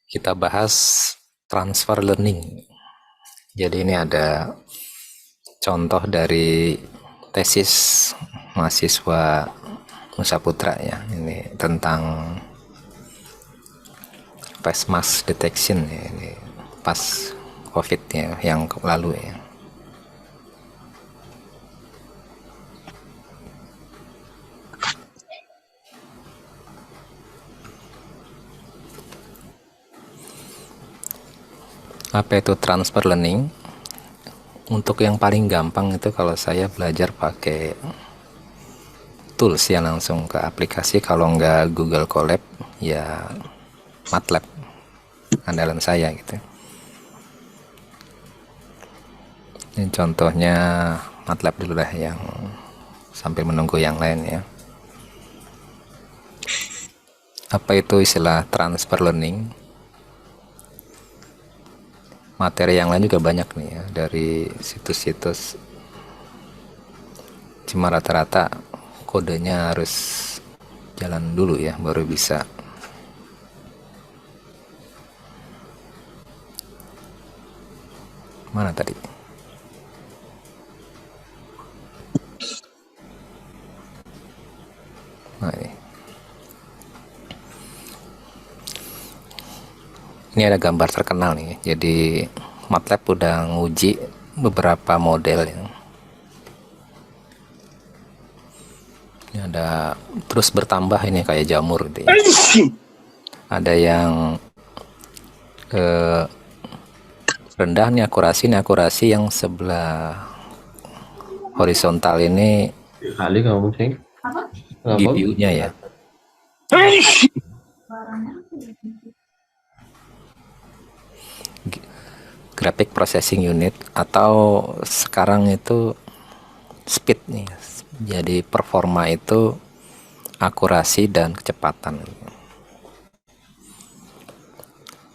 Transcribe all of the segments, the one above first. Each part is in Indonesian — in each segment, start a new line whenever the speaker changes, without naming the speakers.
Kita bahas transfer learning. Jadi ini ada contoh dari tesis mahasiswa Nusa Putra ya. Ini tentang face mask detection ya. Ini pas COVID ya yang lalu ya. Apa itu transfer learning? Untuk yang paling gampang itu kalau saya belajar pakai tools ya, langsung ke aplikasi. Kalau nggak Google Colab ya MATLAB, andalan saya gitu. Ini contohnya MATLAB dulu lah, yang sambil menunggu yang lain ya. Apa itu istilah transfer learning? Materi yang lain juga banyak nih ya, dari situs-situs. Cuma rata-rata kodenya harus jalan dulu ya, baru bisa. Mana tadi? Nah, ini ada gambar terkenal nih. Jadi MATLAB udah nguji beberapa model yang ini ada terus bertambah, ini kayak jamur gitu ya. Ada yang rendah nih akurasi yang sebelah horizontal ini
Kali kamu sih.
GPU-nya ya. Graphic Processing Unit, atau sekarang itu speed nih. Jadi performa itu akurasi dan kecepatan.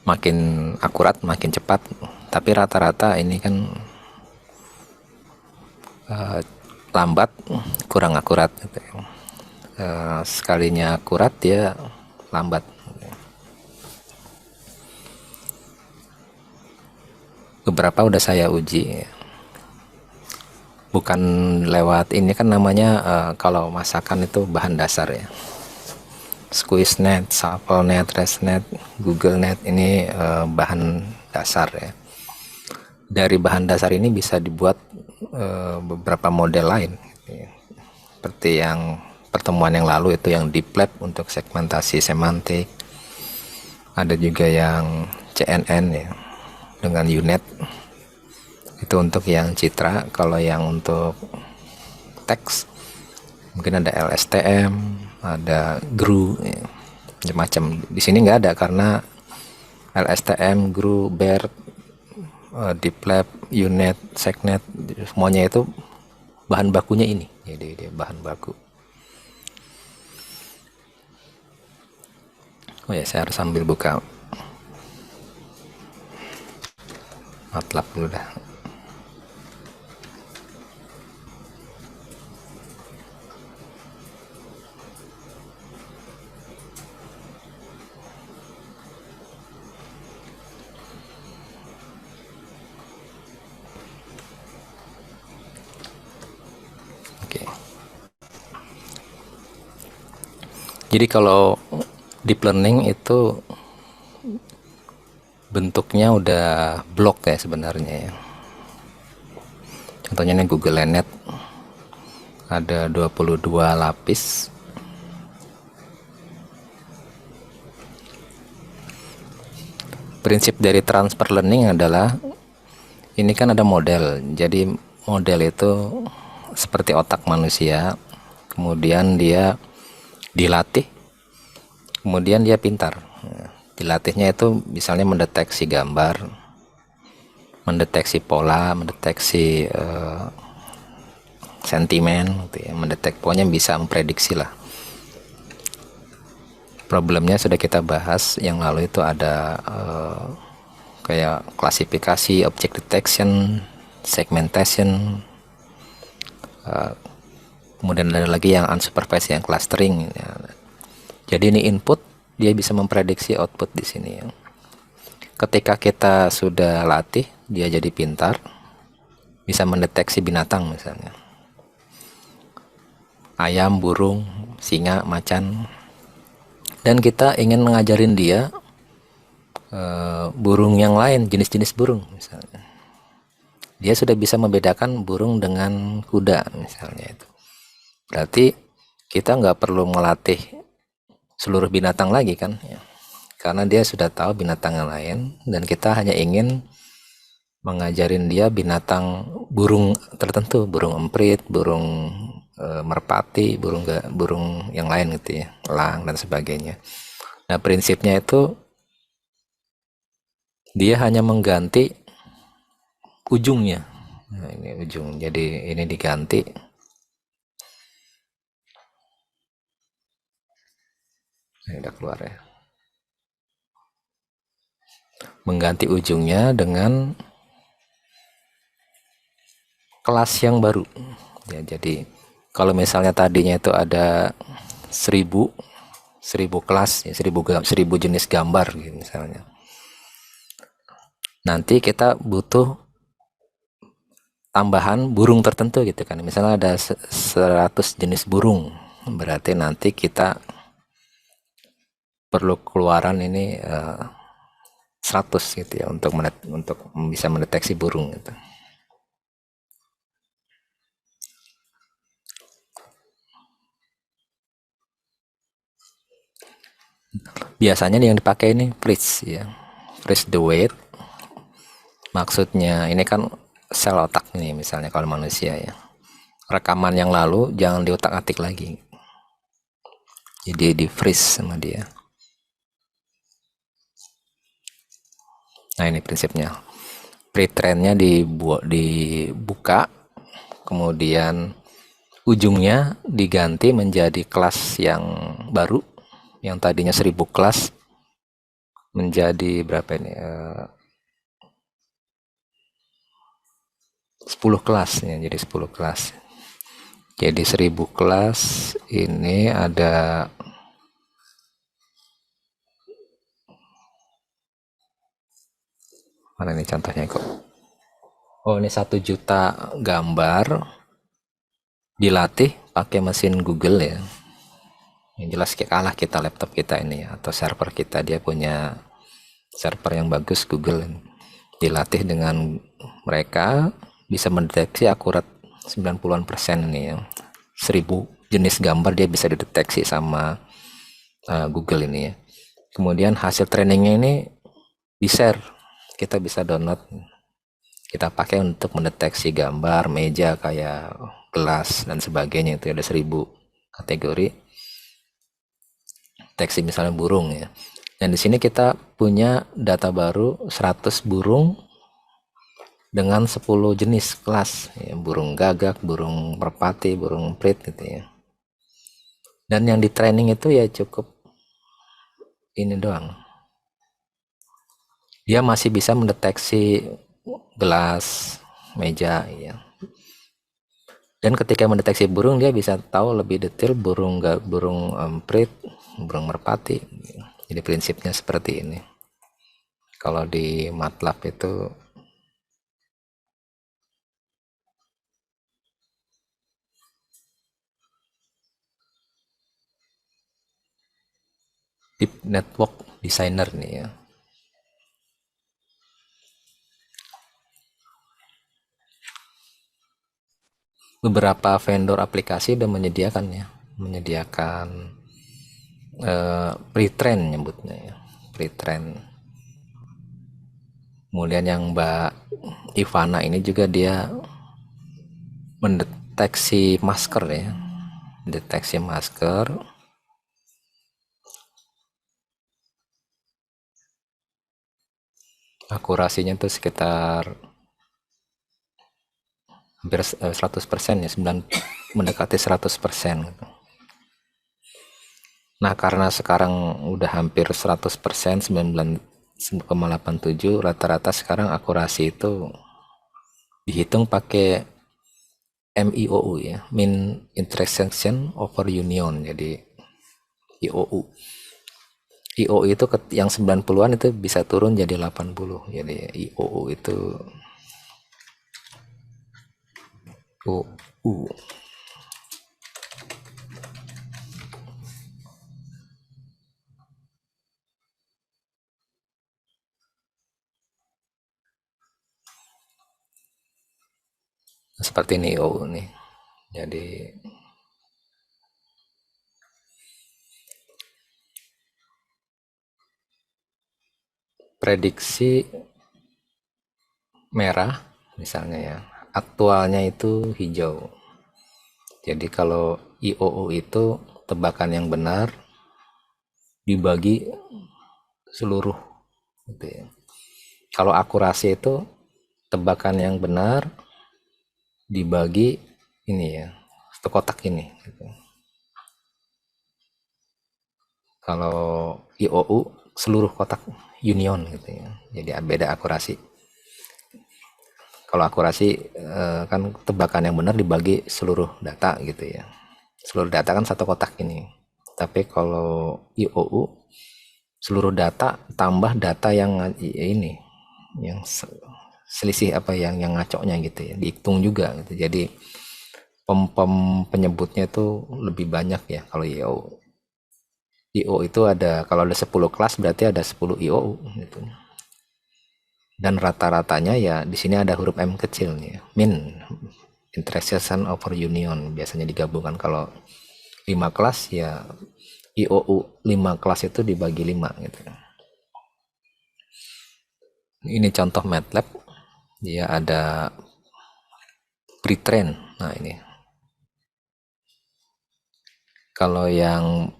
Makin akurat makin cepat, tapi rata-rata ini kan lambat, kurang akurat gitu. Sekalinya akurat dia lambat. Beberapa udah saya uji, bukan lewat ini kan namanya kalau masakan itu bahan dasar ya, SqueezeNet, ShuffleNet, ResNet, GoogleNet, ini bahan dasar ya. Dari bahan dasar ini bisa dibuat beberapa model lain gitu ya. Seperti yang pertemuan yang lalu itu yang Deep Lab untuk segmentasi semantik, ada juga yang CNN ya dengan UNet, itu untuk yang citra. Kalau yang untuk teks mungkin ada LSTM, ada GRU ya, macam-macam. Di sini nggak ada karena LSTM, GRU, BERT, Deep Lab, UNet, SegNet, semuanya itu bahan bakunya ini. Jadi dia bahan baku. Oh ya, saya harus sambil buka MATLAB dulu dah. Oke. Jadi kalau deep learning itu bentuknya udah blok ya sebenarnya ya. Contohnya ini GoogleNet, ada 22 lapis. Prinsip dari transfer learning adalah ini kan ada model. Jadi model itu seperti otak manusia, kemudian dia dilatih, kemudian dia pintar. Dilatihnya itu misalnya mendeteksi gambar, mendeteksi pola, mendeteksi sentimen gitu ya, pokoknya bisa memprediksi lah. Problemnya sudah kita bahas yang lalu, itu ada kayak klasifikasi, object detection, segmentation, kemudian ada lagi yang unsupervised, yang clustering ya. Jadi ini input, dia bisa memprediksi output di sini ya. ketika kita sudah latih dia jadi pintar, bisa mendeteksi binatang misalnya ayam, burung, singa, macan, dan kita ingin mengajarin dia burung yang lain, jenis-jenis burung misalnya, dia sudah bisa membedakan burung dengan kuda misalnya. Itu berarti kita nggak perlu melatih seluruh binatang lagi kan ya, karena dia sudah tahu binatang yang lain, dan kita hanya ingin mengajarin dia binatang burung tertentu, burung emprit, burung merpati, burung yang lain gitu ya, elang dan sebagainya. Nah, prinsipnya itu dia hanya mengganti ujungnya. Nah, ini ujung, jadi ini diganti. Ini udah keluar ya. Mengganti ujungnya dengan kelas yang baru. Ya, jadi kalau misalnya tadinya itu ada 1000 kelas ya, 1000 jenis gambar gitu misalnya. Nanti kita butuh tambahan burung tertentu gitu kan. Misalnya ada 100 jenis burung. Berarti nanti kita perlu keluaran ini 100 gitu ya, untuk bisa mendeteksi burung gitu. Biasanya yang dipakai ini freeze ya. Freeze the weight. Maksudnya ini kan sel otak nih misalnya kalau manusia ya. Rekaman yang lalu jangan diutak-atik lagi. Jadi di freeze sama dia. Nah, ini prinsipnya. Pre-trainnya dibuka, kemudian ujungnya diganti menjadi kelas yang baru, yang tadinya 1000 kelas menjadi berapa ini? 10 kelas ya, jadi 10 kelas. Jadi 1000 kelas ini ada mana nih contohnya kok? Oh, ini 1 juta gambar dilatih pakai mesin Google ya. Yang jelas kalah kita laptop kita ini ya, atau server kita, dia punya server yang bagus Google. Dilatih dengan mereka bisa mendeteksi akurat 90% ini ya. 1000 jenis gambar dia bisa dideteksi sama Google ini ya. Kemudian hasil trainingnya ini di-share, kita bisa download, kita pakai untuk mendeteksi gambar meja kayak gelas dan sebagainya. Itu ada 1000 kategori deteksi misalnya burung ya. Dan di sini kita punya data baru 100 burung dengan 10 jenis kelas ya, burung gagak, burung merpati, burung emprit gitu ya. Dan yang di training itu ya cukup ini doang. Dia masih bisa mendeteksi gelas, meja ya. Dan ketika mendeteksi burung dia bisa tahu lebih detail burung emprit, burung merpati. Jadi prinsipnya seperti ini. Kalau di MATLAB itu Deep Network Designer nih ya. Beberapa vendor aplikasi udah menyediakan pre-train nyebutnya ya, pre-train. Kemudian yang Mbak Ivana ini juga dia mendeteksi masker ya, deteksi masker. Akurasinya tuh sekitar hampir 100% ya, mendekati 100% gitu. Nah, karena sekarang udah hampir 100%, 99,87, rata-rata sekarang akurasi itu dihitung pakai MIOU ya, Mean Intersection Over Union, jadi IOU. IOU itu yang 90-an itu bisa turun jadi 80. Jadi IOU itu OU seperti ini IOU nih. Jadi prediksi merah misalnya ya, aktualnya itu hijau. Jadi kalau IOU itu tebakan yang benar dibagi seluruh gitu ya. Kalau akurasi itu tebakan yang benar dibagi ini ya, satu kotak ini gitu. Kalau IOU seluruh kotak union gitu ya. Jadi beda akurasi. Kalau akurasi kan tebakan yang benar dibagi seluruh data gitu ya. Seluruh data kan satu kotak ini. Tapi kalau IOU seluruh data tambah data yang ini yang selisih apa yang ngacoknya gitu ya, dihitung juga gitu. Jadi penyebutnya itu lebih banyak ya kalau IO. IO itu ada, kalau ada 10 kelas berarti ada 10 IO gitu. Dan rata-ratanya ya di sini ada huruf M kecil nih, min, intersection over union, biasanya digabungkan. Kalau 5 kelas ya IOU 5 kelas itu dibagi 5 gitu. Ini contoh MATLAB, dia ada pre-train. Nah ini kalau yang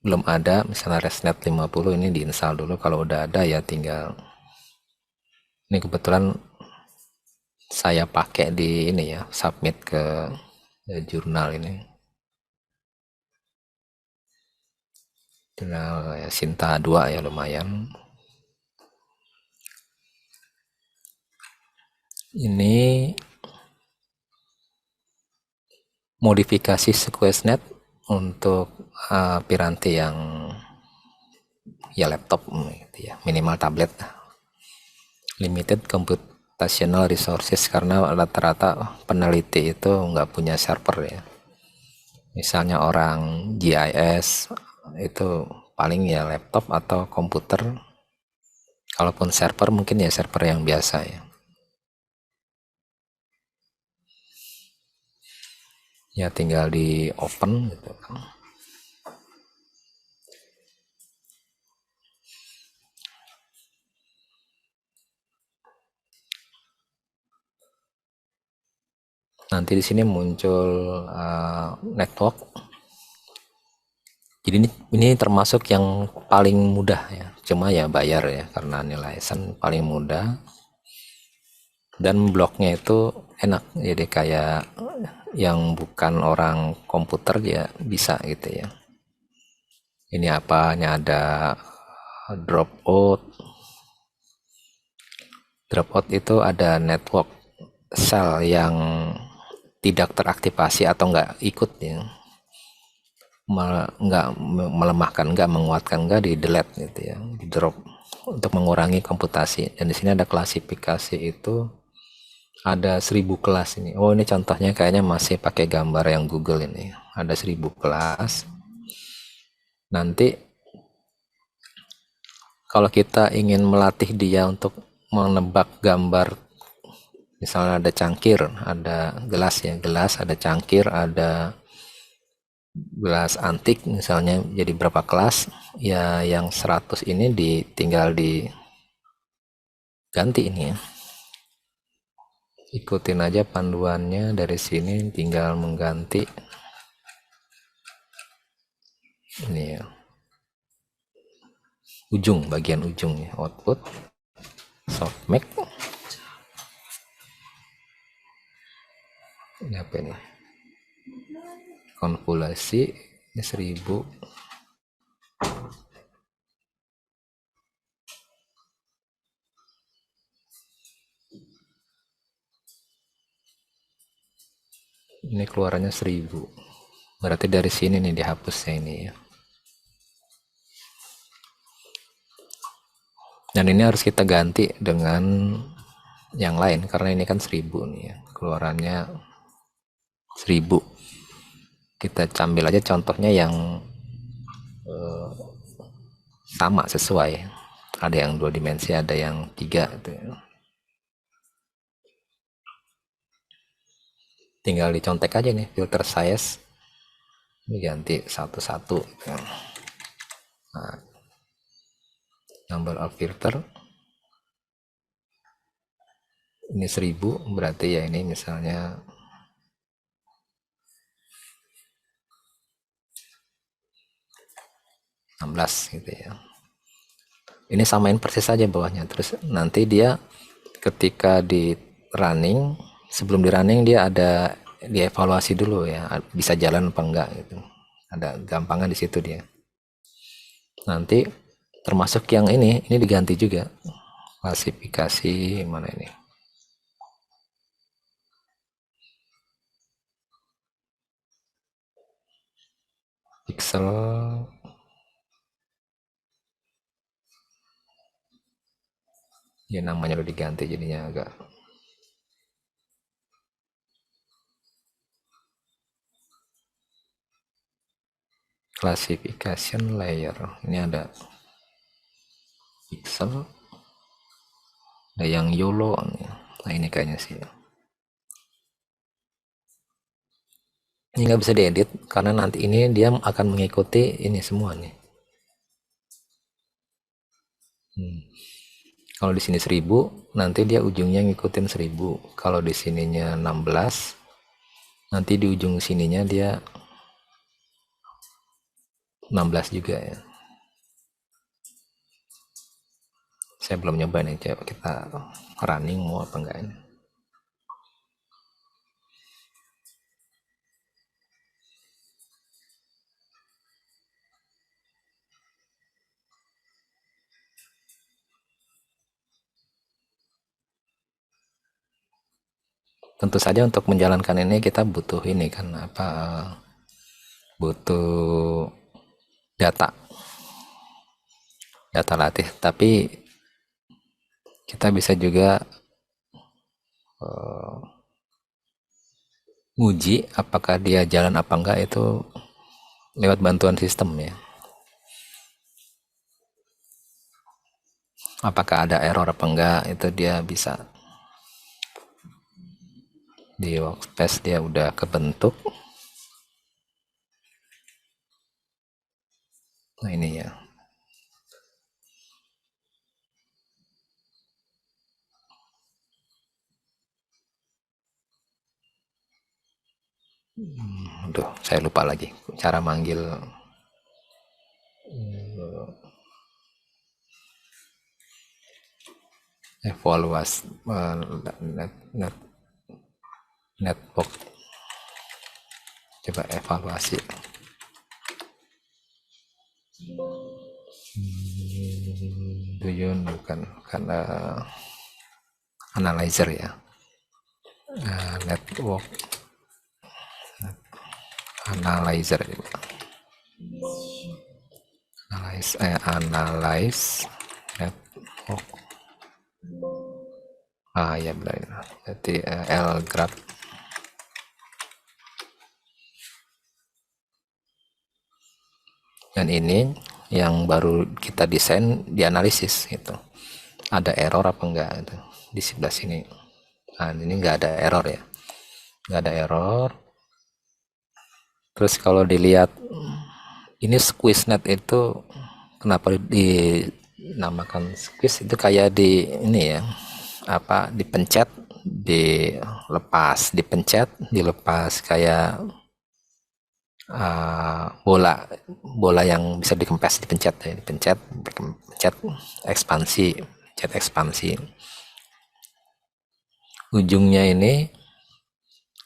belum ada misalnya ResNet 50 ini diinstal dulu, kalau udah ada ya tinggal, ini kebetulan saya pakai di ini ya, submit ke jurnal ini, jurnal ya, Sinta 2 ya, lumayan. Ini modifikasi SequenceNet untuk piranti yang ya laptop gitu ya, minimal tablet, limited computational resources, karena rata-rata peneliti itu nggak punya server ya. Misalnya orang GIS itu paling ya laptop atau komputer, kalaupun server mungkin ya server yang biasa ya. Ya tinggal di open gitu. Nanti di sini muncul network. Jadi ini termasuk yang paling mudah ya. Cuma ya bayar ya, karena nilai sen paling mudah. Dan bloknya itu enak. Jadi kayak yang bukan orang komputer ya bisa gitu ya. Ini apanya, ada dropout. Dropout itu ada network sel yang tidak teraktivasi atau nggak ikut ya, nggak melemahkan, nggak menguatkan, nggak di delete gitu ya, di drop untuk mengurangi komputasi. Dan di sini ada klasifikasi, itu ada 1000 kelas ini. Oh ini contohnya kayaknya masih pakai gambar yang Google ini, ada 1000 kelas. Nanti kalau kita ingin melatih dia untuk menebak gambar, misalnya ada cangkir, ada gelas ya, gelas, ada cangkir, ada gelas antik misalnya, jadi berapa kelas ya, yang 100 ini tinggal diganti ini ya, ikutin aja panduannya dari sini, tinggal mengganti ini ya, bagian ujungnya, output softmax ini apa ini, konvolasi ini 1000. Ini keluarannya 1000, berarti dari sini nih dihapusnya ini ya. Dan ini harus kita ganti dengan yang lain karena ini kan 1000 nih ya, keluarannya 1000. Kita ambil aja contohnya yang sama sesuai, ada yang 2 dimensi, ada yang 3 gitu ya. Tinggal dicontek aja nih filter size, diganti satu-satu. Nah, number of filter ini 1000, berarti ya ini misalnya 16 gitu ya. Ini samain persis saja bawahnya, terus nanti dia ketika di running, sebelum di running dia ada dievaluasi dulu ya, bisa jalan apa enggak gitu. Ada gampangan di situ dia. Nanti termasuk yang ini diganti juga. Klasifikasi mana ini? Pixel ya, namanya udah diganti jadinya agak classification layer. Ini ada pixel, ada yang YOLO. Nah ini kayaknya sih ini nggak bisa diedit karena nanti ini dia akan mengikuti ini semua nih. Kalau di sini 1000, nanti dia ujungnya ngikutin 1000. Kalau di sininya 16, nanti di ujung sininya dia 16 juga ya. Saya belum nyoba nih, coba kita running mau apa enggak ini. Tentu saja untuk menjalankan ini kita butuh ini kan apa, butuh data latih, tapi kita bisa juga nguji apakah dia jalan apa enggak itu lewat bantuan sistem ya. Apakah ada error apa enggak, itu dia bisa di workspace dia udah kebentuk. Nah ini ya, aduh saya lupa lagi cara manggil evaluasi network. Coba evaluasi. Duyun bukan karena analyzer ya. Network analyzer juga. Analyze network. Ya benar. Jadi lgraph. Dan ini yang baru kita desain dianalisis gitu. Ada error apa enggak gitu di sebelah sini. Nah ini nggak ada error ya, nggak ada error. Terus kalau dilihat ini SqueezeNet itu kenapa dinamakan squeeze, itu kayak di ini ya, apa, dipencet dilepas, dipencet dilepas, kayak bola yang bisa dikempes, dipencet ya, dipencet ekspansi, pencet ekspansi. Ujungnya ini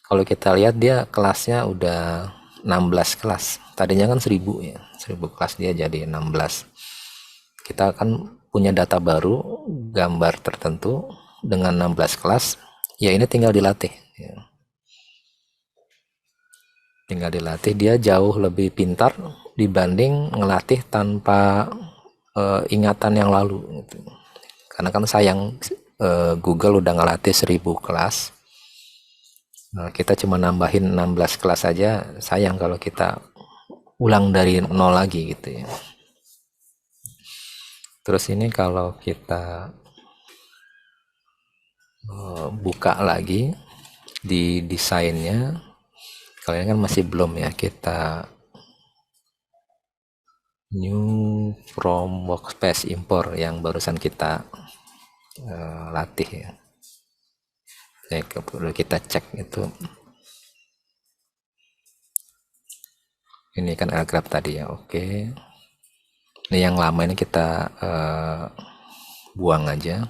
kalau kita lihat dia kelasnya udah 16 kelas, tadinya kan 1000 ya, 1000 kelas dia jadi 16. Kita akan punya data baru, gambar tertentu dengan 16 kelas, ya ini tinggal dilatih ya. Tinggal dilatih, dia jauh lebih pintar dibanding ngelatih tanpa ingatan yang lalu gitu. karena kan sayang, Google udah ngelatih 1000 kelas. Kita cuma nambahin 16 kelas aja, sayang kalau kita ulang dari nol lagi gitu ya. Terus ini kalau kita buka lagi di desainnya, kalian kan masih belum ya, kita new from workspace import yang barusan kita latih ya. Perlu kita cek itu. Ini kan Airgraph tadi ya, oke. Ini yang lama ini kita buang aja.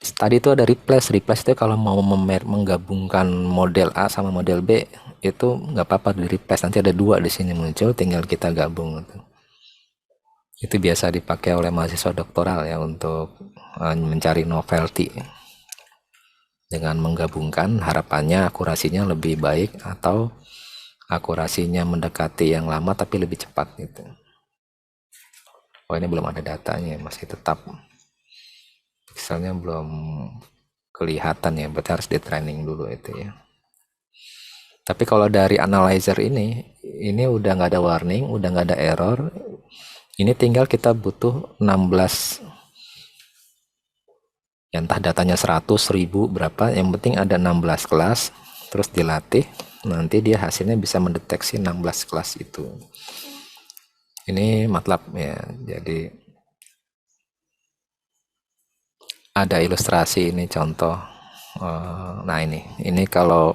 Tadi itu ada replace itu kalau mau menggabungkan model A sama model B itu nggak apa-apa di replace, nanti ada dua di sini muncul, tinggal kita gabung gitu. Itu biasa dipakai oleh mahasiswa doktoral ya untuk mencari novelty. Dengan menggabungkan, harapannya akurasinya lebih baik atau akurasinya mendekati yang lama tapi lebih cepat gitu. Oh, ini belum ada datanya, masih tetap pixelnya belum kelihatan ya, berarti harus di training dulu itu ya. Tapi kalau dari analyzer ini udah nggak ada warning, udah nggak ada error. Ini tinggal kita butuh 16, ya entah datanya 100, 1000, berapa, yang penting ada 16 kelas, terus dilatih, nanti dia hasilnya bisa mendeteksi 16 kelas itu. Ini MATLAB ya, jadi ada ilustrasi ini contoh. Nah ini kalau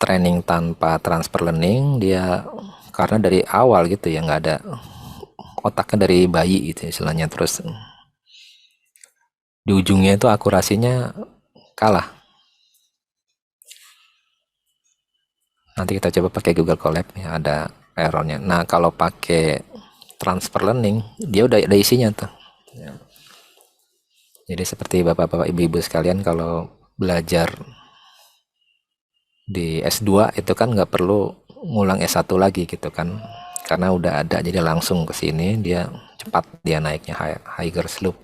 training tanpa transfer learning, dia karena dari awal gitu ya, nggak ada otaknya dari bayi gitu istilahnya, terus di ujungnya itu akurasinya kalah. Nanti kita coba pakai Google Colab ya, ada errornya. Nah kalau pakai transfer learning, dia udah ada isinya tuh ya. Jadi seperti bapak-bapak ibu-ibu sekalian kalau belajar di S2 itu kan nggak perlu ngulang S1 lagi gitu kan, karena udah ada, jadi langsung ke sini dia cepat, dia naiknya higher slope.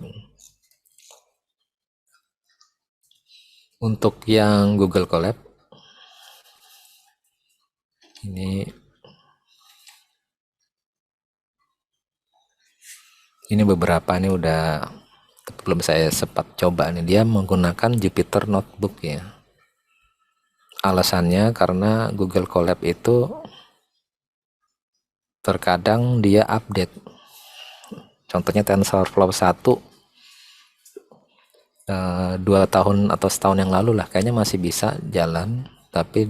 Untuk yang Google Colab ini beberapa ini udah belum saya sempat coba nih, dia menggunakan Jupyter Notebook ya. Alasannya karena Google Colab itu terkadang dia update. Contohnya TensorFlow 1 2 tahun atau setahun yang lalu lah, kayaknya masih bisa jalan, tapi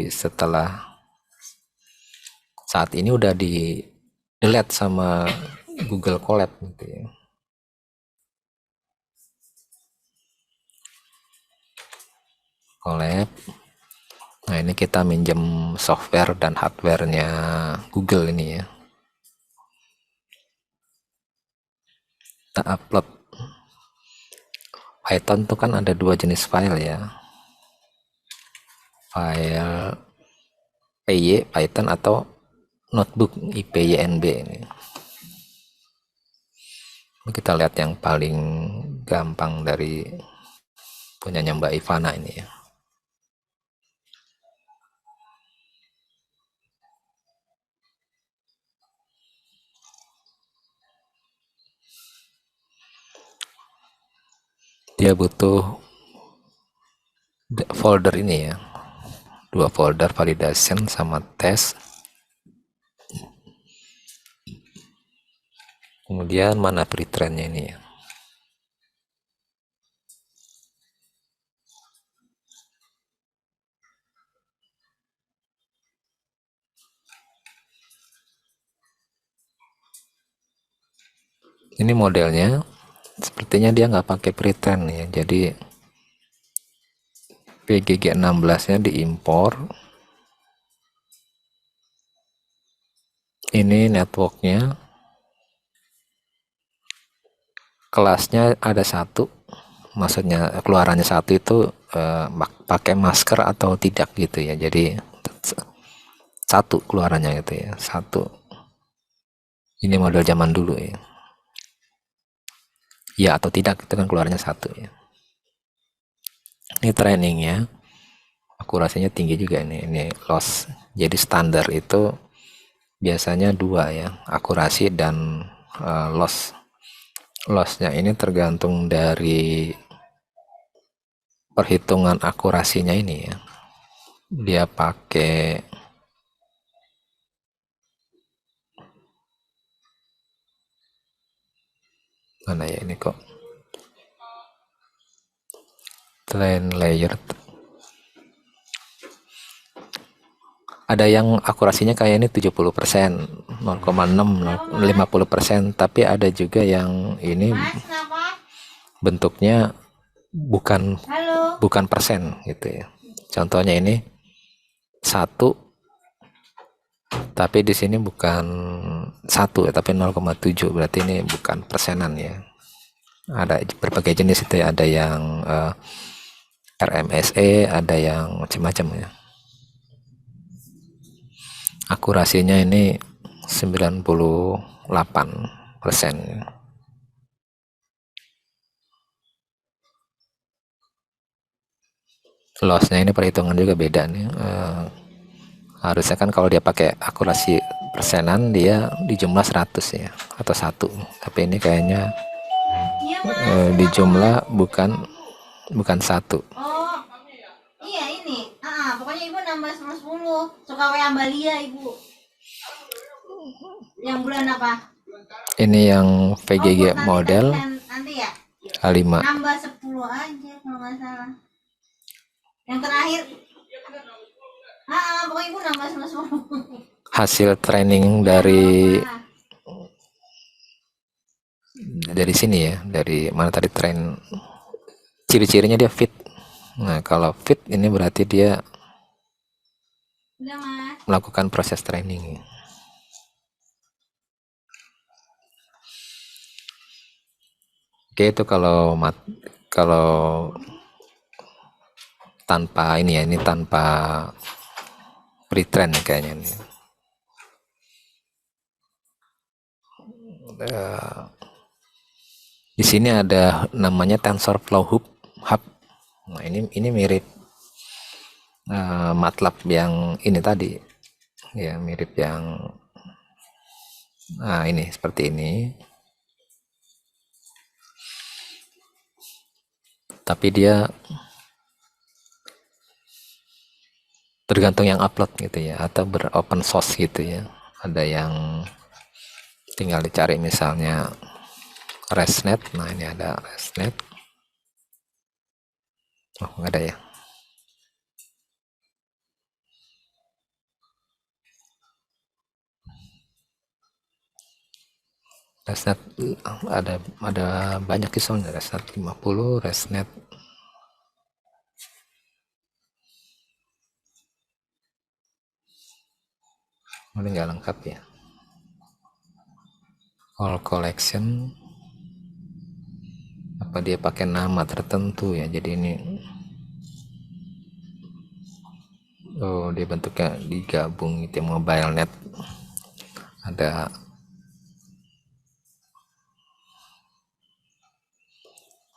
setelah saat ini udah di delete sama Google Colab gitu ya. Colab. Nah ini kita minjem software dan hardwarenya Google ini ya. Kita upload Python tuh kan ada dua jenis file ya. File PY Python atau notebook IPYNB ini. Kita lihat yang paling gampang dari punyanya Mbak Ivana ini ya. Dia butuh folder ini ya, 2 folder, validation sama test. Kemudian mana pre-trainnya ini ya. Ini modelnya sepertinya dia nggak pakai pre-train ya, jadi PGG16 nya diimpor. Ini networknya, kelasnya ada satu, maksudnya keluarannya satu itu pakai masker atau tidak gitu ya, jadi satu keluarannya gitu ya, satu. Ini model zaman dulu ya. ya atau tidak, itu kan keluarnya 1 ya. Ini trainingnya akurasinya tinggi juga, ini loss. Jadi standar itu biasanya 2 ya, akurasi dan loss. Lossnya ini tergantung dari perhitungan akurasinya ini ya. Dia pakai mana ya, ini kok train layer, ada yang akurasinya kayak ini 70%, 0,6, 50%, tapi ada juga yang ini bentuknya bukan persen gitu ya. Contohnya ini 1, tapi di sini bukan 1 ya, tapi 0,7, berarti ini bukan persenan ya. Ada berbagai jenis itu ya, ada yang RMSE, ada yang macam-macam ya. Akurasinya ini 98%. Lossnya ini perhitungan juga beda nih. Harusnya kan kalau dia pakai akurasi persenan dia di jumlah 100 ya, atau 1, tapi ini kayaknya di jumlah bukan 1.
Oh iya ini, pokoknya ibu nambah 10 suka WA Mbak Lia ibu. Yang bulan apa?
Ini yang VGG model
nanti ya
A5,
nambah 10 aja kalau nggak salah. Yang terakhir pokoknya ibu nambah 10.
hasil training dari sini ya, dari mana tadi, train ciri-cirinya dia fit. Nah kalau fit ini berarti dia melakukan proses training. Oke, itu kalau tanpa ini ya, ini tanpa pre-train kayaknya ini. Di sini ada namanya TensorFlow Hub. Nah ini mirip MATLAB yang ini tadi ya, mirip yang ini seperti ini, tapi dia tergantung yang upload gitu ya, atau beropen source gitu ya. Ada yang tinggal dicari misalnya ResNet. Nah ini ada ResNet. Oh nggak ada ya. ResNet ada banyak sih soalnya, ResNet 50, ResNet ini nggak lengkap ya. All collection, apa dia pakai nama tertentu ya, jadi ini dia bentuknya digabung gitu, mobile net. Ada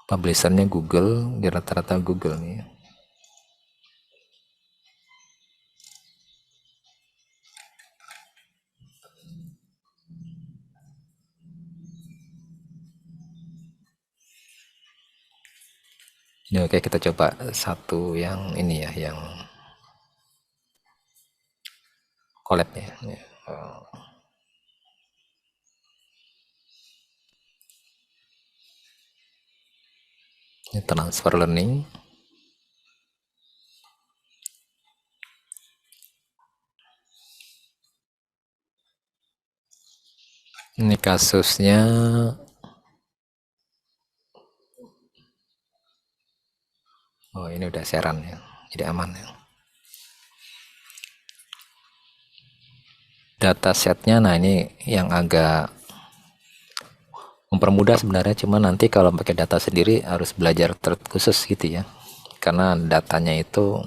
publishernya Google, di rata-rata Google nih ya. Ya, oke, kita coba satu yang ini ya, yang collab ya. Ini transfer learning. Ini kasusnya ini udah sharean ya, jadi aman ya. Datasetnya, nah ini yang agak mempermudah sebenarnya, cuma nanti kalau pakai data sendiri harus belajar khusus gitu ya, karena datanya itu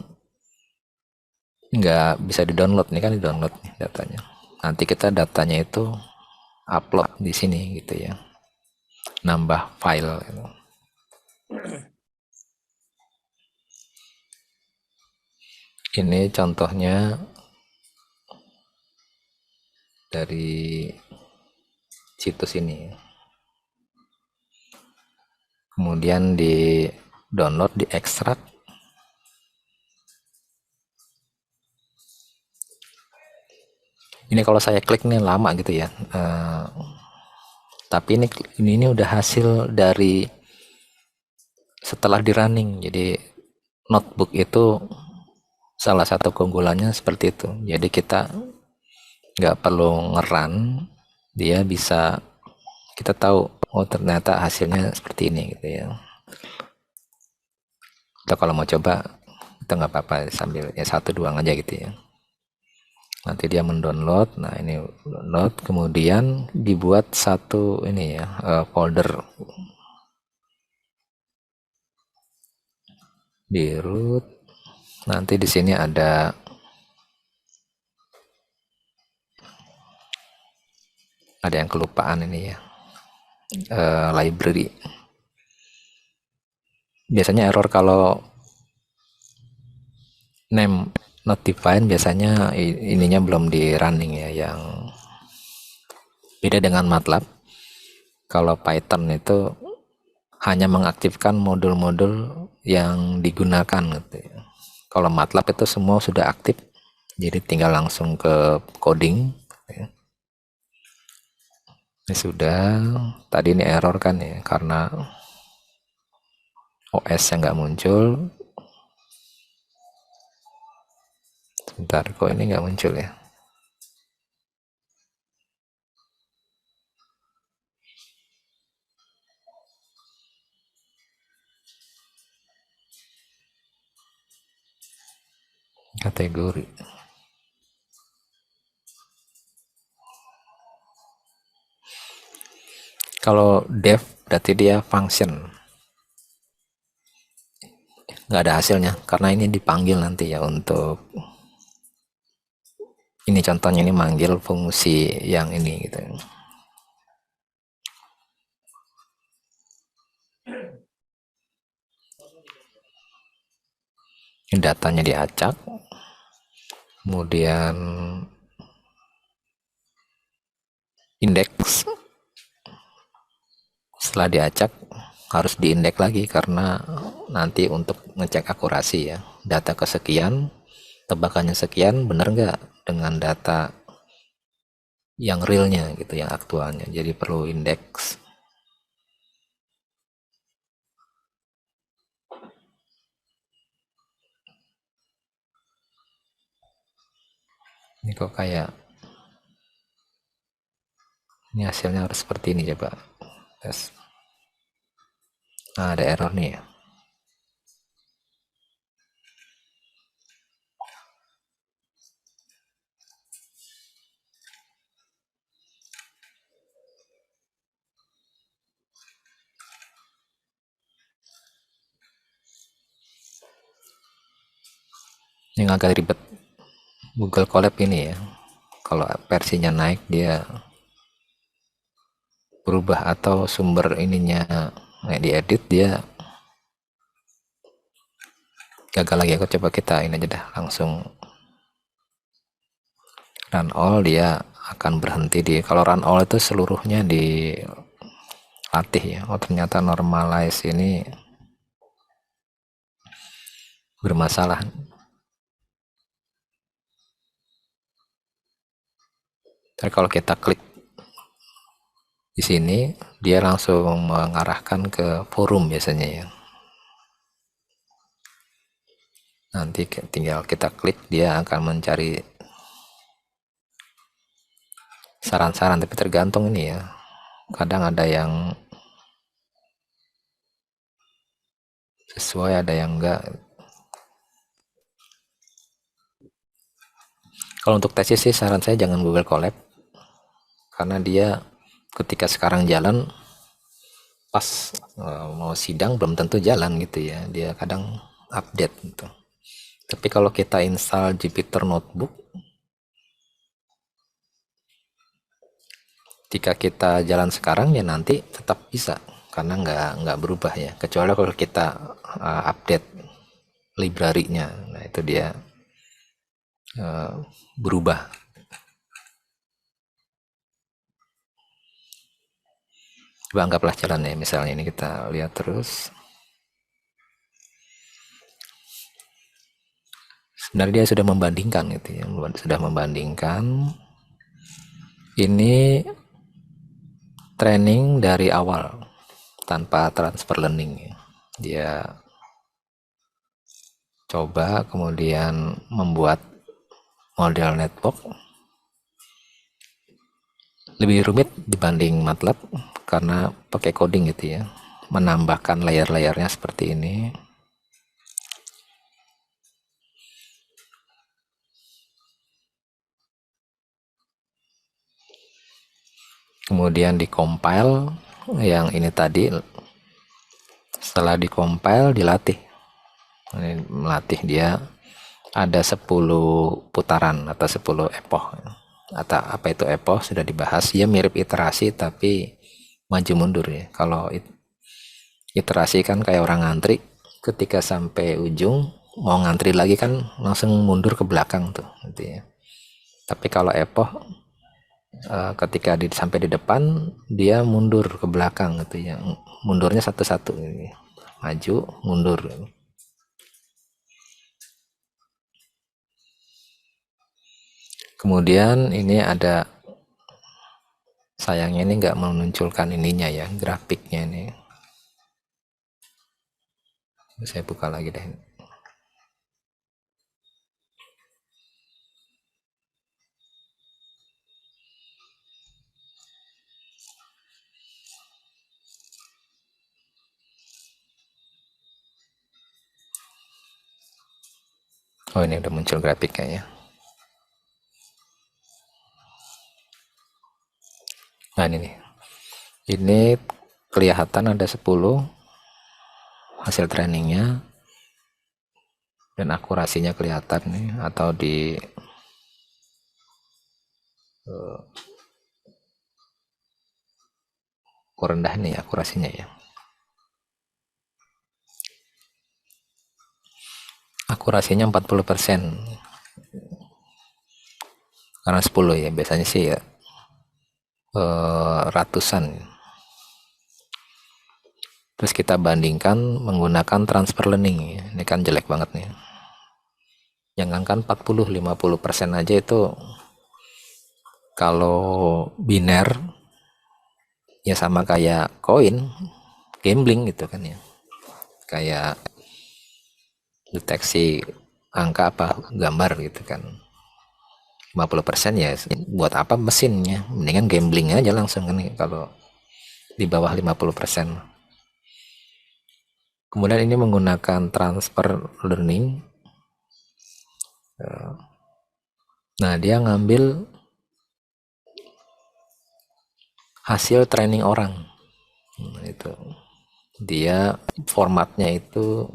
nggak bisa di-download. Nih kan di-download nih datanya, nanti kita datanya itu upload di sini gitu ya. nambah file gitu. Ini contohnya dari situs ini. Kemudian di download, di ekstrak. Ini kalau saya klik nih lama gitu ya. Tapi ini udah hasil dari setelah di running. Jadi notebook itu salah satu keunggulannya seperti itu. Jadi kita nggak perlu ngeran, dia bisa, kita tahu oh ternyata hasilnya seperti ini gitu ya. Atau kalau mau coba itu nggak apa-apa sambil ya 1 doang aja gitu ya. Nanti dia mendownload. Nah ini download, kemudian dibuat satu ini ya, folder di root. Nanti di sini ada yang kelupaan ini ya, library. Biasanya error kalau name not defined, biasanya ininya belum di running ya. Yang beda dengan MATLAB, kalau Python itu hanya mengaktifkan modul-modul yang digunakan gitu ya. Kalau MATLAB itu semua sudah aktif, jadi tinggal langsung ke coding ya. Ini sudah, tadi ini error kan ya, karena OS yang nggak muncul. Sebentar, kok ini nggak muncul ya? Kategori. Kalau dev berarti dia function. Nggak ada hasilnya, karena ini dipanggil nanti ya untuk ini, contohnya ini manggil fungsi yang ini gitu. Ini datanya diacak, kemudian indeks. Setelah diacak harus diindeks lagi, karena nanti untuk ngecek akurasi ya, data kesekian, tebakannya sekian, bener nggak dengan data yang realnya gitu, yang aktualnya. Jadi perlu indeks. Ini kok kayak ini hasilnya harus seperti ini, coba tes. Nah, ada error nih ya. Yang agak ribet Google Colab ini ya, kalau versinya naik dia berubah, atau sumber ininya diedit dia gagal lagi. Aku coba kita ini aja dah, langsung run all, dia akan berhenti di, kalau run all itu seluruhnya dilatih ya. Oh ternyata normalize ini bermasalah. Tapi kalau kita klik di sini, dia langsung mengarahkan ke forum biasanya ya. Nanti tinggal kita klik, dia akan mencari saran-saran, tapi tergantung ini ya. Kadang ada yang sesuai, ada yang enggak. Kalau untuk tesis sih saran saya jangan Google Colab, karena dia ketika sekarang jalan, pas mau sidang belum tentu jalan gitu ya, dia kadang update gitu. Tapi kalau kita install Jupyter Notebook, Jika kita jalan sekarang ya nanti tetap bisa karena nggak berubah ya, kecuali kalau kita update library-nya. Nah itu dia berubah. Coba anggaplah jalan ya, misalnya ini kita lihat terus. Sebenarnya dia sudah membandingkan gitu ya, sudah membandingkan. Ini training dari awal tanpa transfer learning ya. Dia coba kemudian membuat model network lebih rumit dibanding MATLAB karena pakai coding gitu ya, menambahkan layer-layernya seperti ini. Kemudian di-compile yang ini tadi, setelah di-compile dilatih. Ini melatih dia ada 10 putaran atau 10 epoch. Atau apa itu epoch sudah dibahas, ya mirip iterasi tapi maju mundur ya. Kalau iterasi kan kayak orang ngantri, ketika sampai ujung mau ngantri lagi kan langsung mundur ke belakang tuh gitu ya. Tapi kalau epoch ketika sampai di depan dia mundur ke belakang gitu ya, mundurnya satu-satu ini, maju mundur. Kemudian ini ada, sayangnya ini nggak menunjukkan ininya ya, grafiknya ini. Saya buka lagi deh. Oh ini udah muncul grafiknya ya. Nah ini nih. Ini kelihatan ada 10 hasil trainingnya dan akurasinya kelihatan nih, atau di rendah nih akurasinya ya. Akurasinya 40%. Karena 10 ya, biasanya sih ya ratusan. Terus kita bandingkan menggunakan transfer learning. Ini kan jelek banget nih. Jangankan 40-50% aja itu, kalau biner ya sama kayak koin, gambling gitu kan ya. Kayak deteksi angka apa gambar gitu kan. 50% ya buat apa mesinnya, mendingan gambling aja langsung kan kalau di bawah 50%. Kemudian ini menggunakan transfer learning. Nah dia ngambil hasil training orang. Itu dia formatnya itu,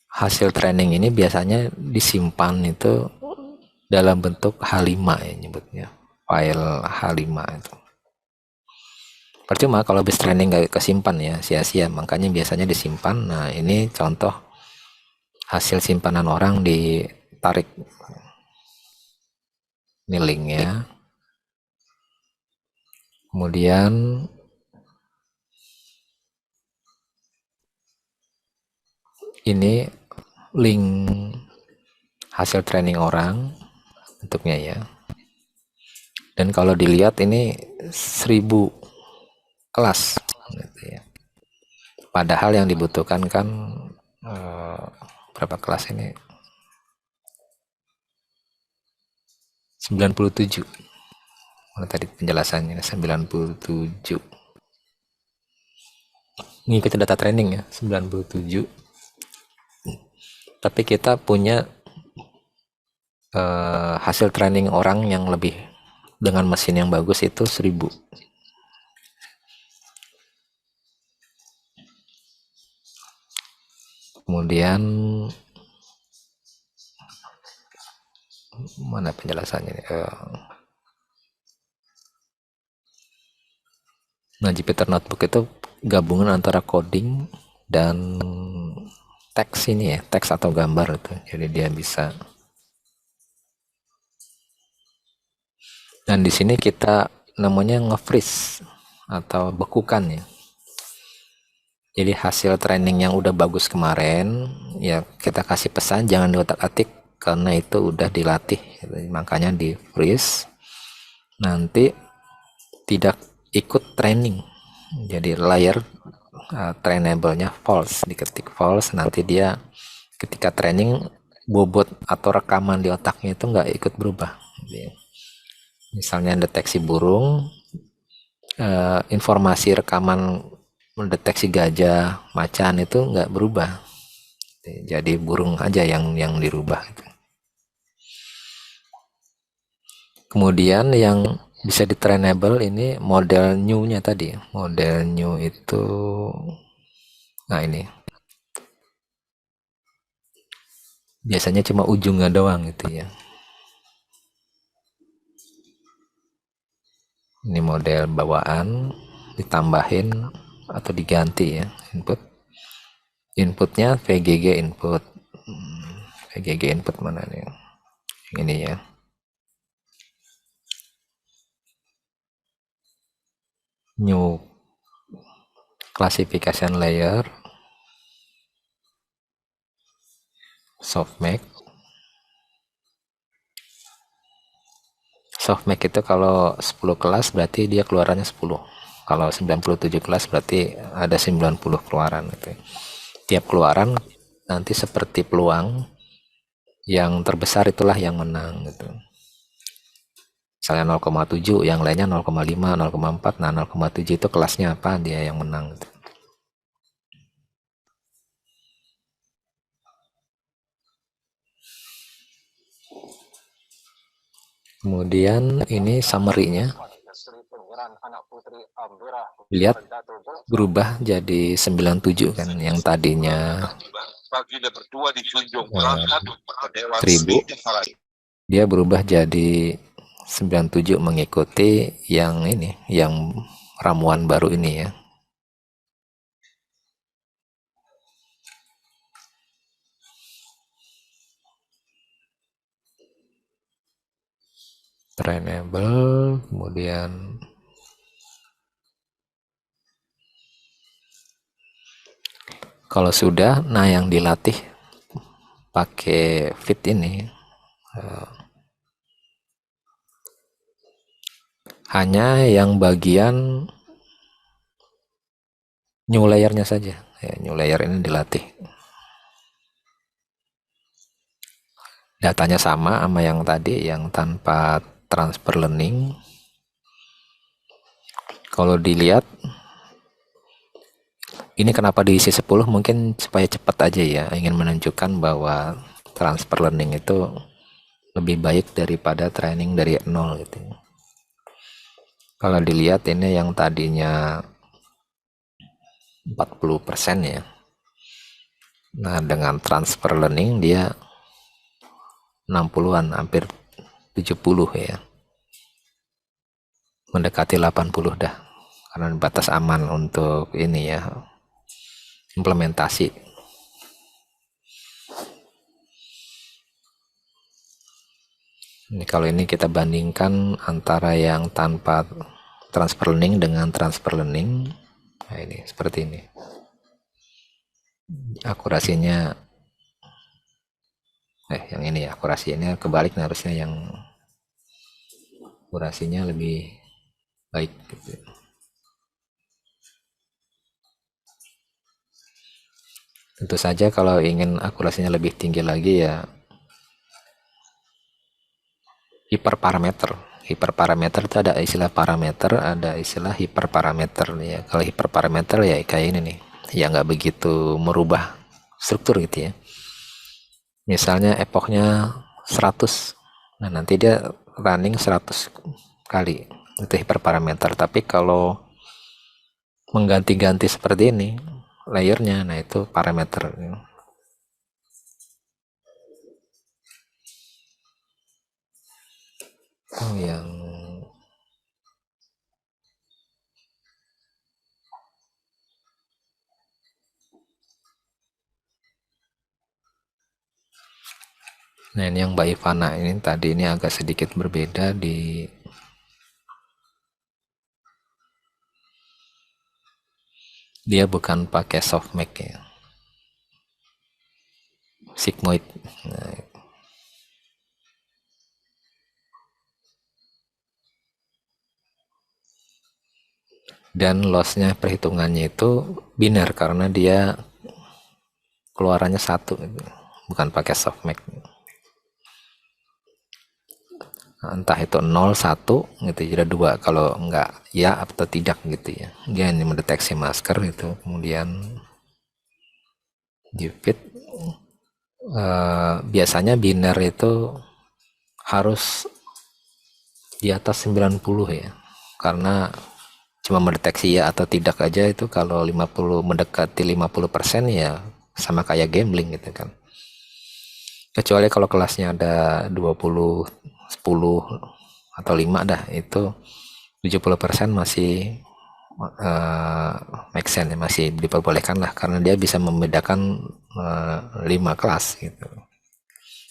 hasil training ini biasanya disimpan itu dalam bentuk H5 ya nyebutnya, file H5 itu. Percuma kalau habis training gak kesimpan ya, sia-sia, makanya biasanya disimpan. Nah ini contoh hasil simpanan orang ditarik, ini linknya. Kemudian ini link hasil training orang bentuknya ya. Dan kalau dilihat ini 1000 kelas gitu ya. Padahal yang dibutuhkan kan berapa kelas ini? 97. Mana tadi penjelasannya 97. Ngikutin data training ya 97. Tapi kita punya hasil training orang yang lebih dengan mesin yang bagus itu 1000. Kemudian mana penjelasannya? Nah, Jupyter Notebook itu gabungan antara coding dan teks ini ya, teks atau gambar itu. Jadi dia bisa. Dan di sini kita namanya nge-freeze atau bekukan ya. Jadi hasil training yang udah bagus kemarin, ya kita kasih pesan jangan diotak-atik karena itu udah dilatih. Makanya di freeze. Nanti tidak ikut training. Jadi layer trainable-nya false, diketik false, nanti dia ketika training bobot atau rekaman di otaknya itu nggak ikut berubah. Jadi, misalnya deteksi burung, informasi rekaman mendeteksi gajah, macan itu nggak berubah. Jadi burung aja yang dirubah. Kemudian yang bisa di trainable ini model new-nya tadi. Model new itu, nah ini biasanya cuma ujungnya doang gitu ya. Ini model bawaan ditambahin atau diganti ya input. Inputnya VGG input. VGG input mana nih? Ini ya. New classification layer. Softmax. Softmax itu kalau 10 kelas berarti dia keluarannya 10. Kalau 97 kelas berarti ada 90 keluaran gitu. Tiap keluaran nanti seperti peluang, yang terbesar itulah yang menang gitu. Misalnya 0,7, yang lainnya 0,5, 0,4. Nah, 0,7 itu kelasnya apa, dia yang menang gitu. Kemudian ini summary-nya. Lihat berubah jadi 97 kan, yang tadinya 1000 dia berubah jadi 97 mengikuti yang ini, yang ramuan baru ini ya. Trainable, kemudian kalau sudah, nah yang dilatih pakai fit ini hanya yang bagian new layer-nya saja ya, new layer ini dilatih, datanya sama yang tadi yang tanpa transfer learning. Kalau dilihat ini kenapa diisi 10, mungkin supaya cepat aja ya, ingin menunjukkan bahwa transfer learning itu lebih baik daripada training dari 0 gitu. Kalau dilihat ini yang tadinya 40% ya. Nah, dengan transfer learning dia 60-an, hampir 70 ya. Mendekati 80 dah. Karena batas aman untuk ini ya, implementasi. Ini kalau ini kita bandingkan antara yang tanpa transfer learning dengan transfer learning. Nah, ini seperti ini. Akurasinya yang ini ya, akurasinya kebalik, harusnya yang akurasinya lebih baik gitu. Tentu saja kalau ingin akurasinya lebih tinggi lagi ya hiperparameter. Hiperparameter itu ada istilah parameter, ada istilah hiperparameter ya. Kalau hiperparameter ya kayak ini nih, ya nggak begitu merubah struktur gitu ya. Misalnya epochnya 100, nah nanti dia running 100 kali, itu hiperparameter. Tapi kalau mengganti-ganti seperti ini layernya, nah itu parameter. Oh, yang Nah, ini yang Mbak Ivana ini tadi ini agak sedikit berbeda di dia bukan pakai softmax ya, sigmoid. Nah, dan lossnya perhitungannya itu biner karena dia keluarannya satu, bukan pakai softmax. Entah itu 0 1 gitu, jadi dua kalau enggak ya atau tidak gitu ya. Dia ini mendeteksi masker itu, kemudian di feed biasanya biner itu harus di atas 90 ya, karena cuma mendeteksi ya atau tidak aja itu kalau 50 mendekati 50% ya sama kayak gambling gitu kan. Kecuali kalau kelasnya ada 20 10 atau 5 dah, itu 70% masih make sense ya, masih diperbolehkan lah karena dia bisa membedakan 5 kelas gitu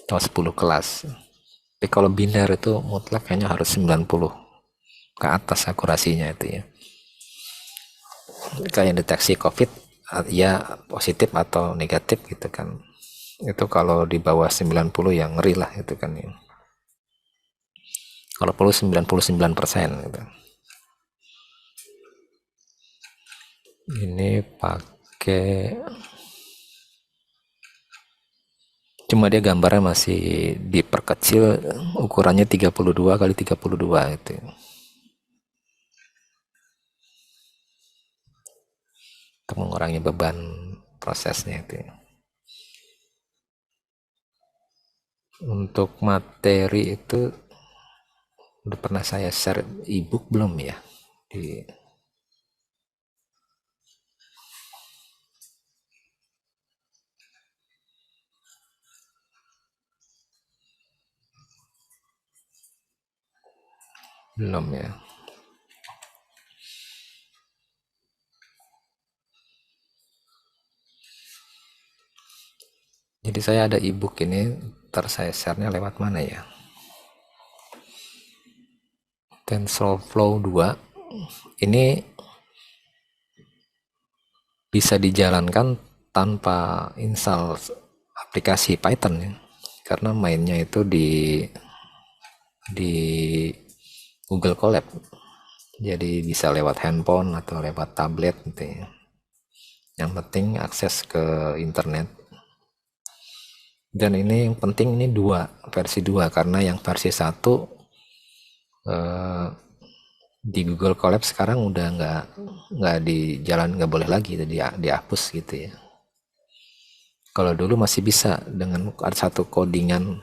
atau 10 kelas. Tapi kalau biner itu mutlak kayaknya harus 90 ke atas akurasinya itu ya. Kayak deteksi COVID ya positif atau negatif gitu kan. Itu kalau di bawah 90 yang ngeri lah itu kan ya. Kalau perlu 99% gitu. Ini pakai, cuma dia gambarnya masih diperkecil, ukurannya 32 kali 32 itu. Untuk mengurangi beban prosesnya itu. Untuk materi itu udah pernah saya share ebook belum ya? Belum ya. Jadi saya ada ebook ini, ntar saya share-nya lewat mana ya? TensorFlow 2 ini bisa dijalankan tanpa install aplikasi Python ya, karena mainnya itu di Google Colab, jadi bisa lewat handphone atau lewat tablet gitu ya. Yang penting akses ke internet. Dan ini yang penting ini versi 2 karena yang versi 1 di Google Colab sekarang udah nggak di jalan, nggak boleh lagi, jadi dihapus gitu ya. Kalau dulu masih bisa dengan ada satu codingan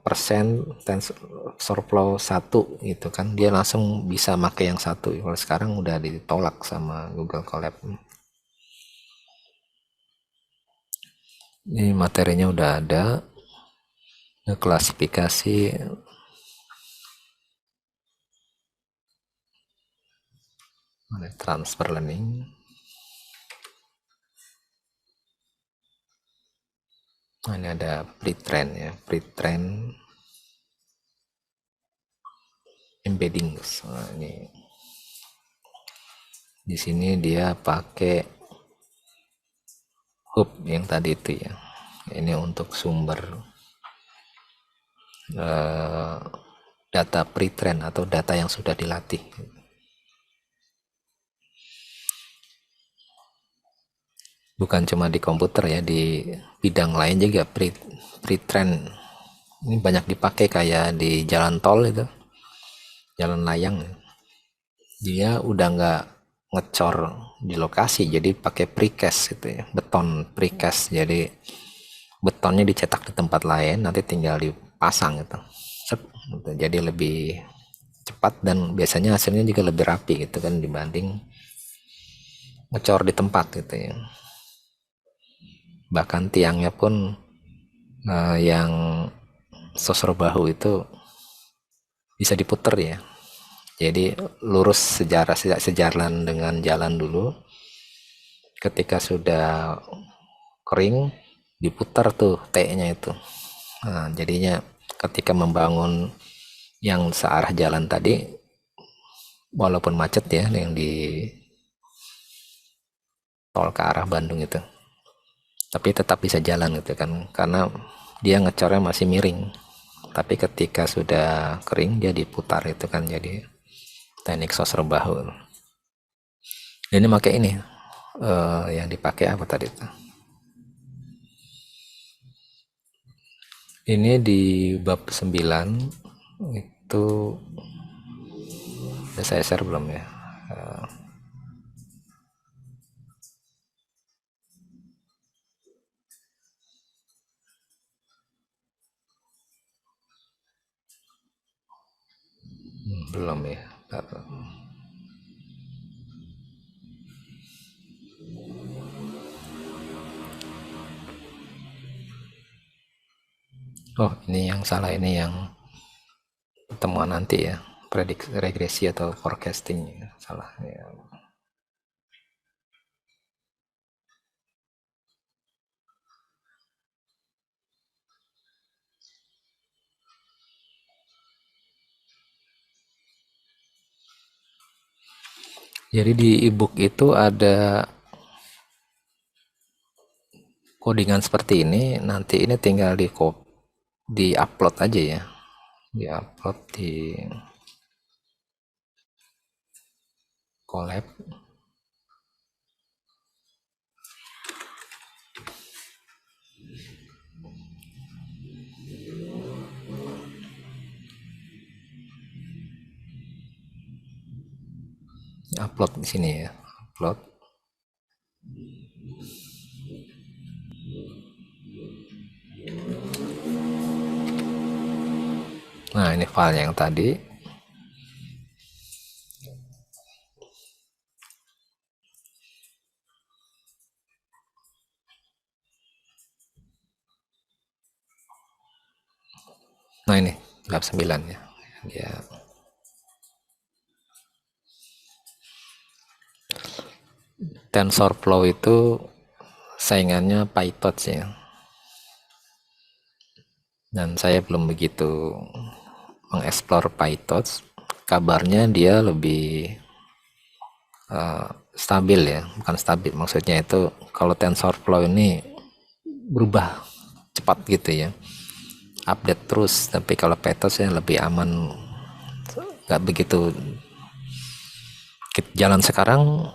persen TensorFlow 1 gitu kan, dia langsung bisa pakai yang satu. Kalau sekarang udah ditolak sama Google Colab. Ini materinya udah ada, klasifikasi transfer learning. Nah, ini ada pre-train ya, pre-train embedding. Nah, ini di sini dia pakai hub yang tadi itu ya. Ini untuk sumber data pre-train atau data yang sudah dilatih. Bukan cuma di komputer ya, di bidang lain juga pre-train ini banyak dipakai, kayak di jalan tol itu, jalan layang. Dia udah nggak ngecor di lokasi, jadi pakai precast itu ya, beton precast. Jadi betonnya dicetak di tempat lain, nanti tinggal dipasang gitu. Jadi lebih cepat dan biasanya hasilnya juga lebih rapi gitu kan dibanding ngecor di tempat gitu ya. Bahkan tiangnya pun yang sosro bahu itu bisa diputer ya, jadi lurus sejalan dengan jalan dulu. Ketika sudah kering diputar tuh T-nya itu, Nah, jadinya ketika membangun yang searah jalan tadi, walaupun macet ya yang di tol ke arah Bandung itu, tapi tetap bisa jalan gitu kan, karena dia ngecornya masih miring. Tapi ketika sudah kering dia diputar itu kan, jadi teknik sosro bahu. Ini pakai ini yang dipakai apa tadi tuh? Ini di bab 9 itu udah saya share belum ya? Belum ya. Oh, ini yang salah, ini yang pertemuan nanti ya, prediksi regresi atau forecasting, salah ya. Jadi di ebook itu ada codingan seperti ini, nanti ini tinggal di upload aja ya, di upload di collab. Upload di sini ya, upload. Nah, ini file yang tadi. Nah, ini lab 9 ya. Dia TensorFlow itu saingannya PyTorch ya. Dan saya belum begitu mengeksplor PyTorch. Kabarnya dia lebih stabil ya, bukan stabil, maksudnya itu kalau TensorFlow ini berubah cepat gitu ya, update terus. Tapi kalau PyTorch ya lebih aman, nggak begitu jalan sekarang,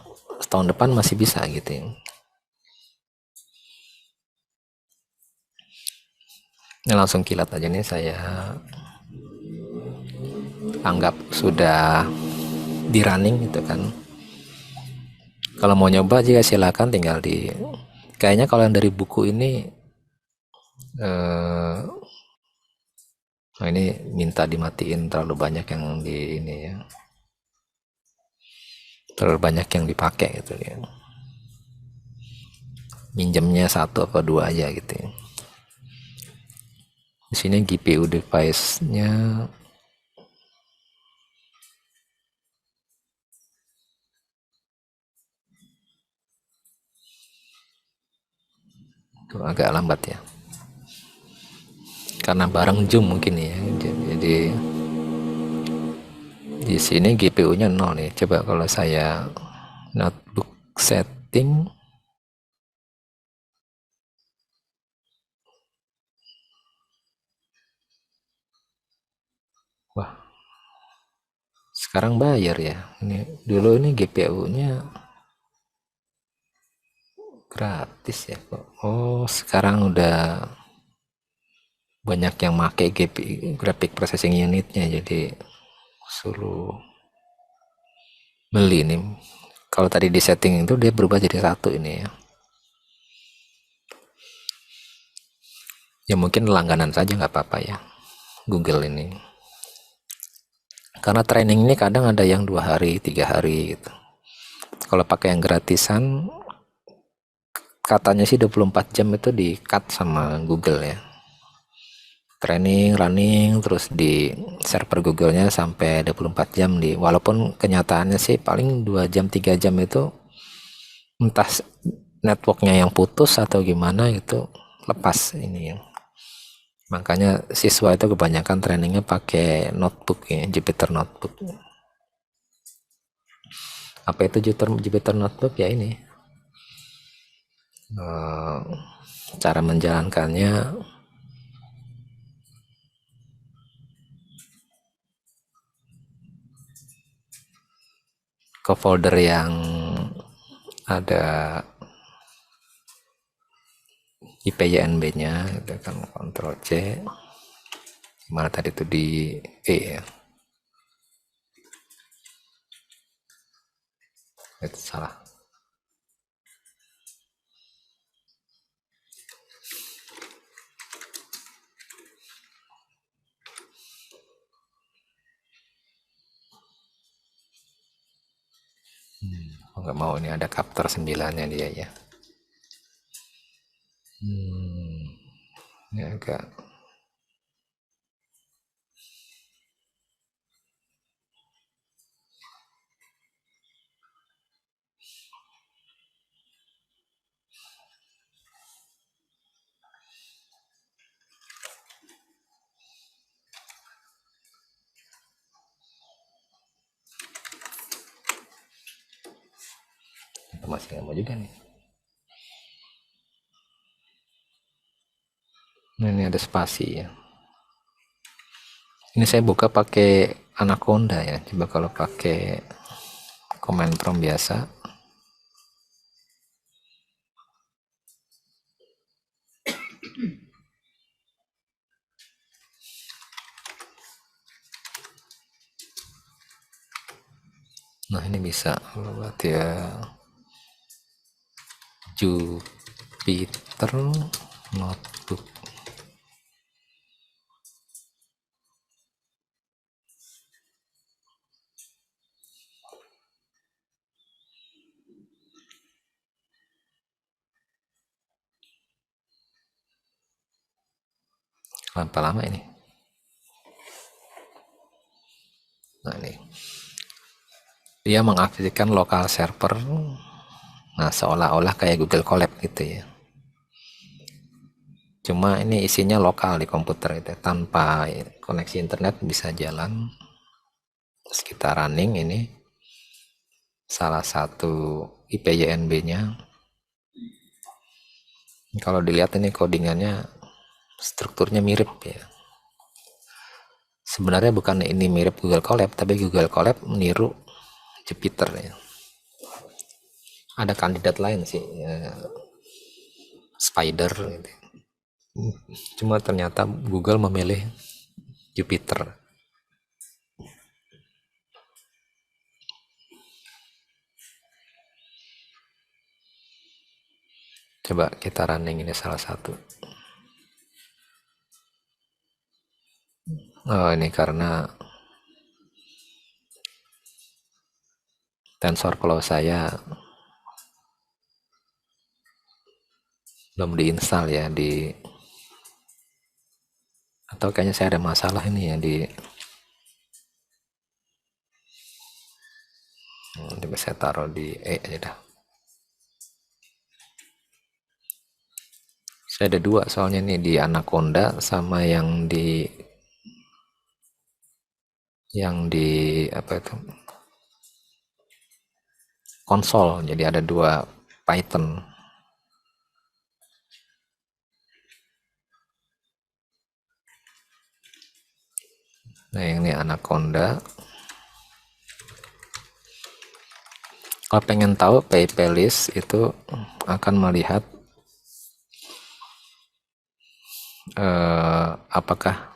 tahun depan masih bisa gitu ya. Ini langsung kilat aja nih, saya anggap sudah di running gitu kan. Kalau mau nyoba juga silakan, tinggal di, kayaknya kalau yang dari buku ini ini minta dimatiin, terlalu banyak yang di ini ya, terlalu banyak yang dipakai gitu ya, minjemnya 1 atau 2 aja gitu ya. Di sini GPU device-nya tuh agak lambat ya, karena bareng zoom mungkin ya. Jadi di sini GPU-nya 0 nih. Coba kalau saya notebook setting, wah, sekarang bayar ya. Ini dulu ini GPU-nya gratis ya kok. Oh, sekarang udah banyak yang pakai GPU, graphic processing unitnya, jadi suruh beli nih. Kalau tadi di setting itu dia berubah jadi 1 ini ya. Ya mungkin langganan saja nggak apa-apa ya, Google ini. Karena training ini kadang ada yang 2 hari, 3 hari gitu. Kalau pakai yang gratisan, katanya sih 24 jam itu di cut sama Google ya. Training, running, terus di server Google-nya sampai 24 jam di, walaupun kenyataannya sih paling 2 jam, 3 jam itu entah networknya yang putus atau gimana gitu, lepas ini ya, Makanya siswa itu kebanyakan trainingnya pakai notebook ya, Jupyter Notebook. Apa itu Jupyter Notebook ya ini? Cara menjalankannya ke folder yang ada IPYNB-nya, itu kan Ctrl C. Mana tadi itu di E ya? Itu salah. Nggak mau, ini ada chapter 9-nya dia ya. Ini agak masih nggak mau juga nih. Nah, ini ada spasi ya. Ini saya buka pakai Anaconda ya. Coba kalau pakai command prompt biasa. Nah, ini bisa. Berarti ya Jupyter Notebook. Berapa lama ini? Nah, ini dia mengaktifkan lokal server. Nah, seolah-olah kayak Google Colab gitu ya. Cuma ini isinya lokal di komputer itu, tanpa koneksi internet bisa jalan. Terus kita running ini salah satu IPYNB-nya. Kalau dilihat ini codingannya, strukturnya mirip ya. Sebenarnya bukan ini mirip Google Colab, tapi Google Colab meniru Jupyter ya. Ada kandidat lain sih ya, Spider gitu. Cuma ternyata Google memilih Jupyter. Coba kita running ini salah satu. Oh, ini karena TensorFlow saya belum diinstal ya di, atau kayaknya saya ada masalah ini ya di, coba saya taruh di E aja dah. Saya ada dua soalnya nih, di Anaconda sama yang di apa itu, konsol. Jadi ada dua Python. Nah, yang ini Anaconda. Kalau pengen tahu playlist itu akan melihat apakah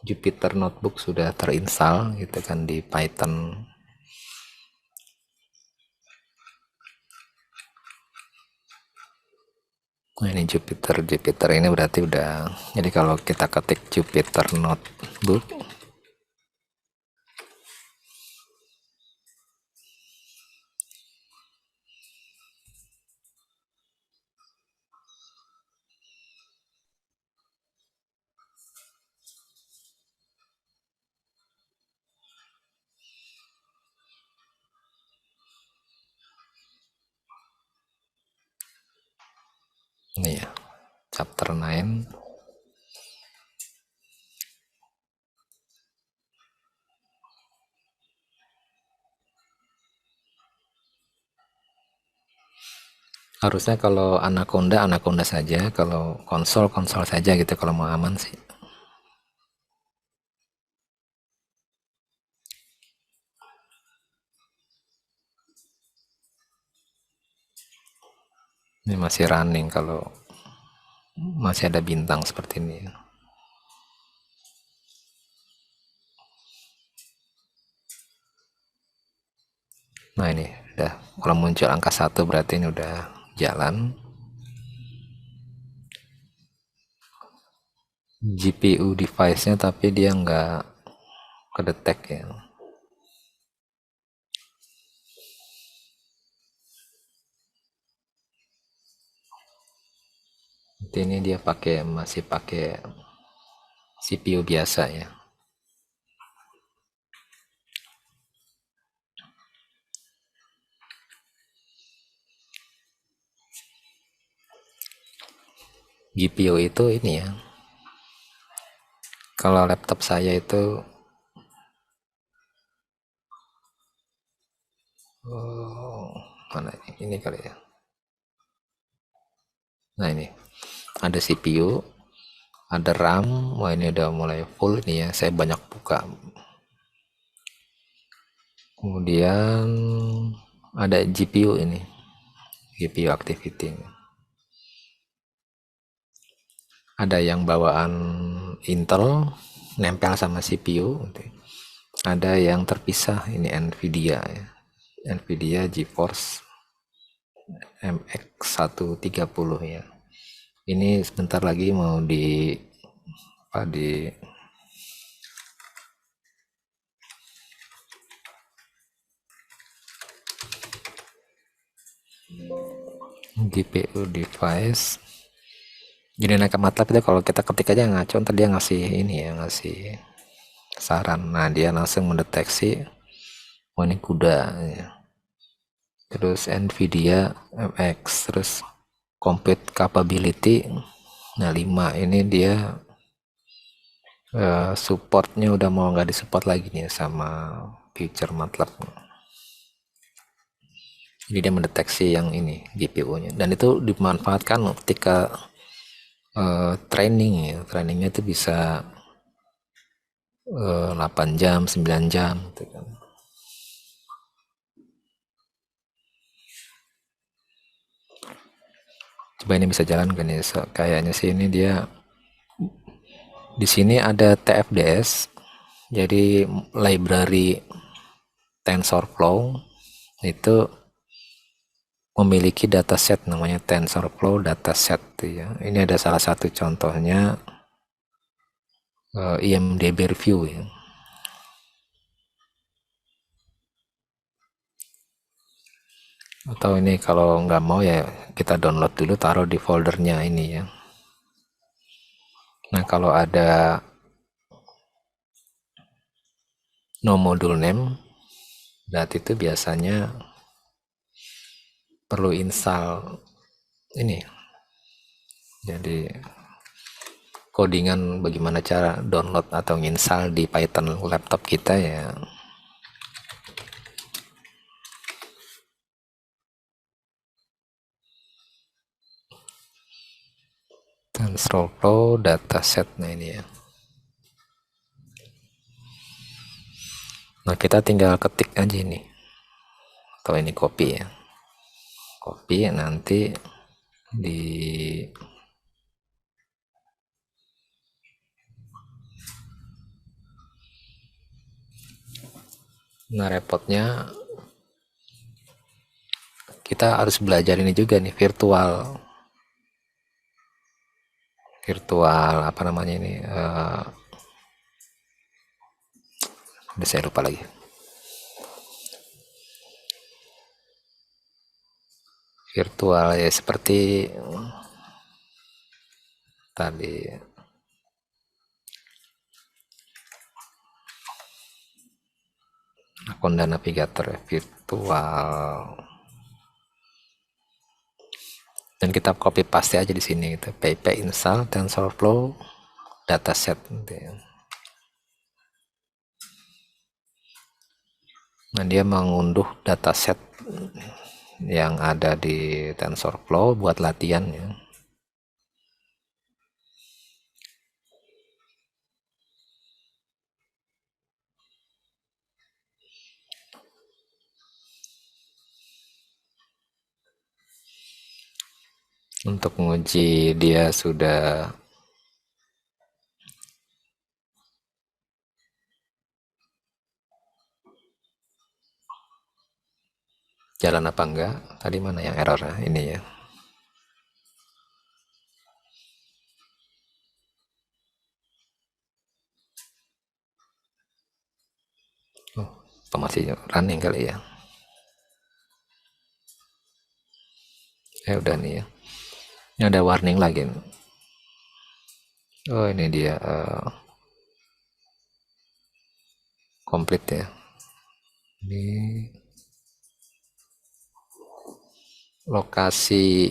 Jupyter Notebook sudah terinstall gitu kan di Python. Nah, ini Jupyter ini berarti udah. Jadi kalau kita ketik Jupyter Notebook, ini ya chapter 9. Harusnya kalau Anaconda Anaconda saja, kalau konsol konsol saja gitu kalau mau aman sih. Ini masih running kalau masih ada bintang seperti ini. Nah ini udah, kalau muncul angka 1 berarti ini udah jalan. GPU device-nya tapi dia nggak kedetek ya. Ini dia masih pakai CPU biasa ya. GPU itu ini ya. Kalau laptop saya itu mana ini kali ya. Nah ini ada CPU, ada RAM. Wah ini udah mulai full ini ya. Saya banyak buka. Kemudian ada GPU ini, GPU activity. Ada yang bawaan Intel nempel sama CPU. Ada yang terpisah, ini Nvidia ya. Nvidia GeForce MX 130 ya. Ini sebentar lagi mau di GPU device. Jadi naik MATLAB itu kalau kita ketik aja ngaco, ntar dia ngasih ini ya, ngasih saran. Nah dia langsung mendeteksi, oh ini kuda ya. Terus Nvidia MX, terus compute capability. Nah 5 ini dia supportnya udah mau nggak disupport lagi nih sama future MATLAB. Jadi dia mendeteksi yang ini GPU-nya, dan itu dimanfaatkan ketika training ya. Trainingnya itu bisa 8 jam 9 jam gitu kan. Coba ini bisa jalan kan ya. Kayaknya sih ini dia di sini ada TFDS, jadi library TensorFlow itu memiliki dataset namanya TensorFlow dataset ya. Ini ada salah satu contohnya IMDb review ya. Atau ini kalau nggak mau ya kita download dulu, taruh di foldernya ini ya. Nah kalau ada no module name, berarti itu biasanya perlu install ini. Jadi codingan bagaimana cara download atau install di Python laptop kita ya. TensorFlow dataset, nah ini ya. Nah kita tinggal ketik aja ini, atau ini copy ya, copy nanti di nah repotnya kita harus belajar ini juga nih, virtual apa namanya ini, udah saya lupa lagi. Virtual ya seperti tadi akun dan navigator ya, virtual, dan kita copy paste aja di sini gitu, pip install TensorFlow dataset gitu ya. Nah dia mengunduh dataset yang ada di TensorFlow buat latihan ya. Untuk menguji dia sudah jalan apa enggak. Tadi mana yang error ini ya. Oh, masih running kali ya. Udah nih ya. Ini ada warning lagi. Oh, ini dia komplit ya. Ini lokasi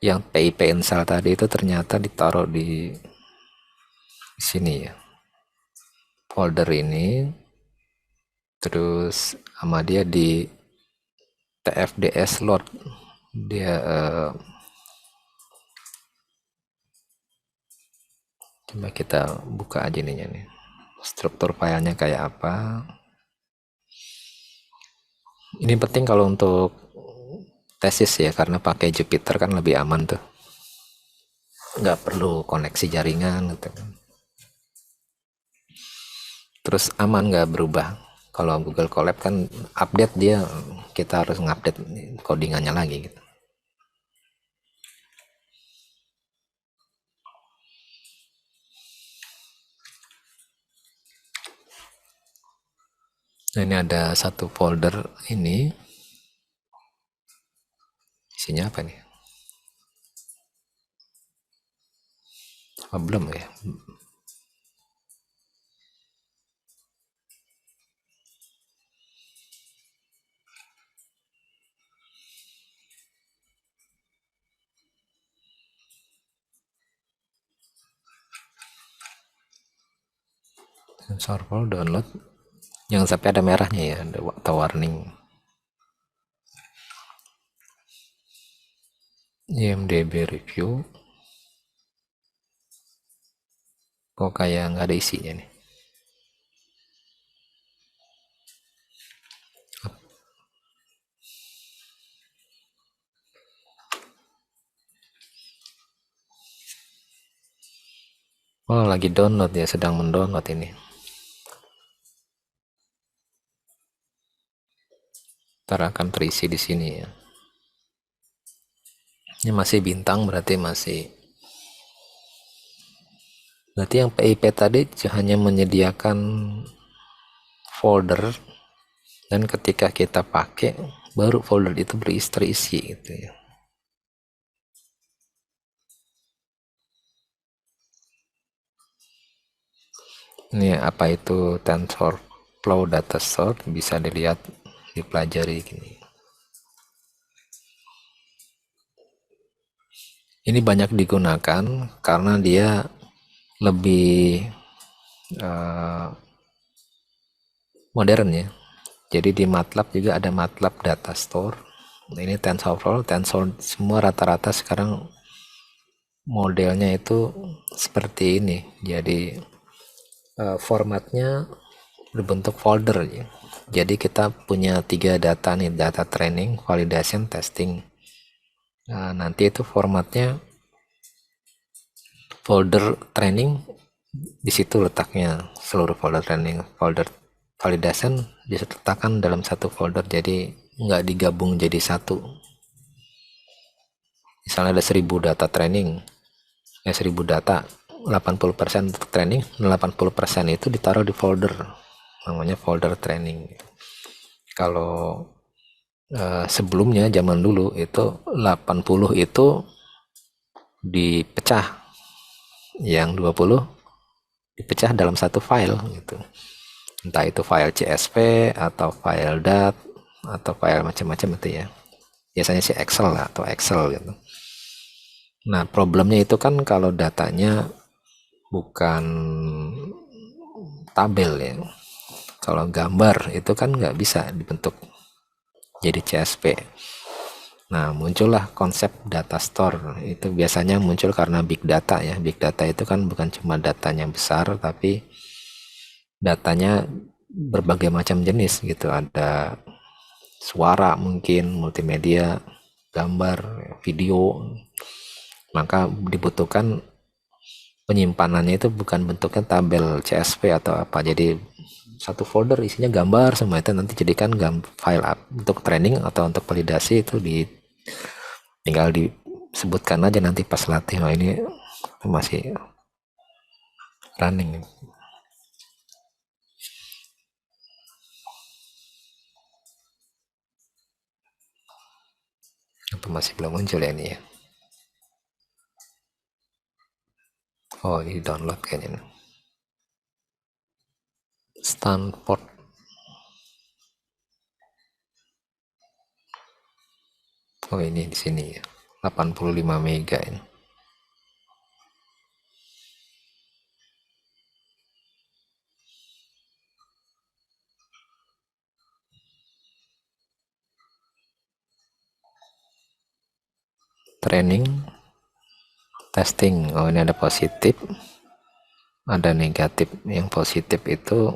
yang PIP install tadi itu ternyata ditaruh di sini ya. Folder ini terus sama dia di TFDS load dia coba kita buka aja nih struktur filenya kayak apa. Ini penting kalau untuk tesis ya, karena pakai Jupyter kan lebih aman tuh, nggak perlu koneksi jaringan gitu. Terus aman, nggak berubah. Kalau Google Colab kan update dia, kita harus ngupdate codingannya lagi gitu. Nah, ini ada satu folder ini, isinya apa nih? Belum ya. TensorFlow download, jangan sampai ada merahnya ya, ada warning. IMDb review kok kayak nggak ada isinya nih. Oh, lagi download ya, sedang mendownload ini. Ntar akan terisi di sini ya. Ini masih bintang, berarti yang PIP tadi hanya menyediakan folder, dan ketika kita pakai baru folder itu terisi gitu ya. Ini apa itu TensorFlow data source, bisa dilihat, dipelajari gini. Ini banyak digunakan karena dia lebih modern ya. Jadi di MATLAB juga ada MATLAB data store. Ini TensorFlow, semua rata-rata sekarang modelnya itu seperti ini. Jadi formatnya berbentuk folder ya. Jadi kita punya 3 data nih, data training, validation, testing. Nah, nanti itu formatnya folder training, di situ letaknya seluruh folder training, folder validation diletakkan dalam satu folder, jadi nggak digabung jadi satu. Misalnya ada 1000 data training, 1000 data, 80% training, 80% itu ditaruh di folder, namanya folder training. Kalau sebelumnya zaman dulu itu 80 itu dipecah, yang 20 dipecah dalam satu file gitu. Entah itu file CSV atau file DAT atau file macam-macam itu ya. Biasanya sih Excel lah, atau Excel gitu. Nah, problemnya itu kan kalau datanya bukan tabel ya. Kalau gambar itu kan nggak bisa dibentuk jadi CSP. Nah, muncullah konsep data store. Itu biasanya muncul karena big data ya. Big data itu kan bukan cuma datanya besar, tapi datanya berbagai macam jenis gitu. Ada suara mungkin, multimedia, gambar, video. Maka dibutuhkan penyimpanannya itu bukan bentuknya tabel CSV atau apa. Jadi satu folder isinya gambar semua, itu nanti jadikan file up untuk training atau untuk validasi itu tinggal disebutkan aja nanti pas latih. Nah, ini masih running. Apa masih belum muncul ya ini ya? Oh, ini download kayaknya. Stanford. Oh, ini di sini ya. 85 mega ini. Training, testing. Oh, ini ada positif, ada negatif. Yang positif itu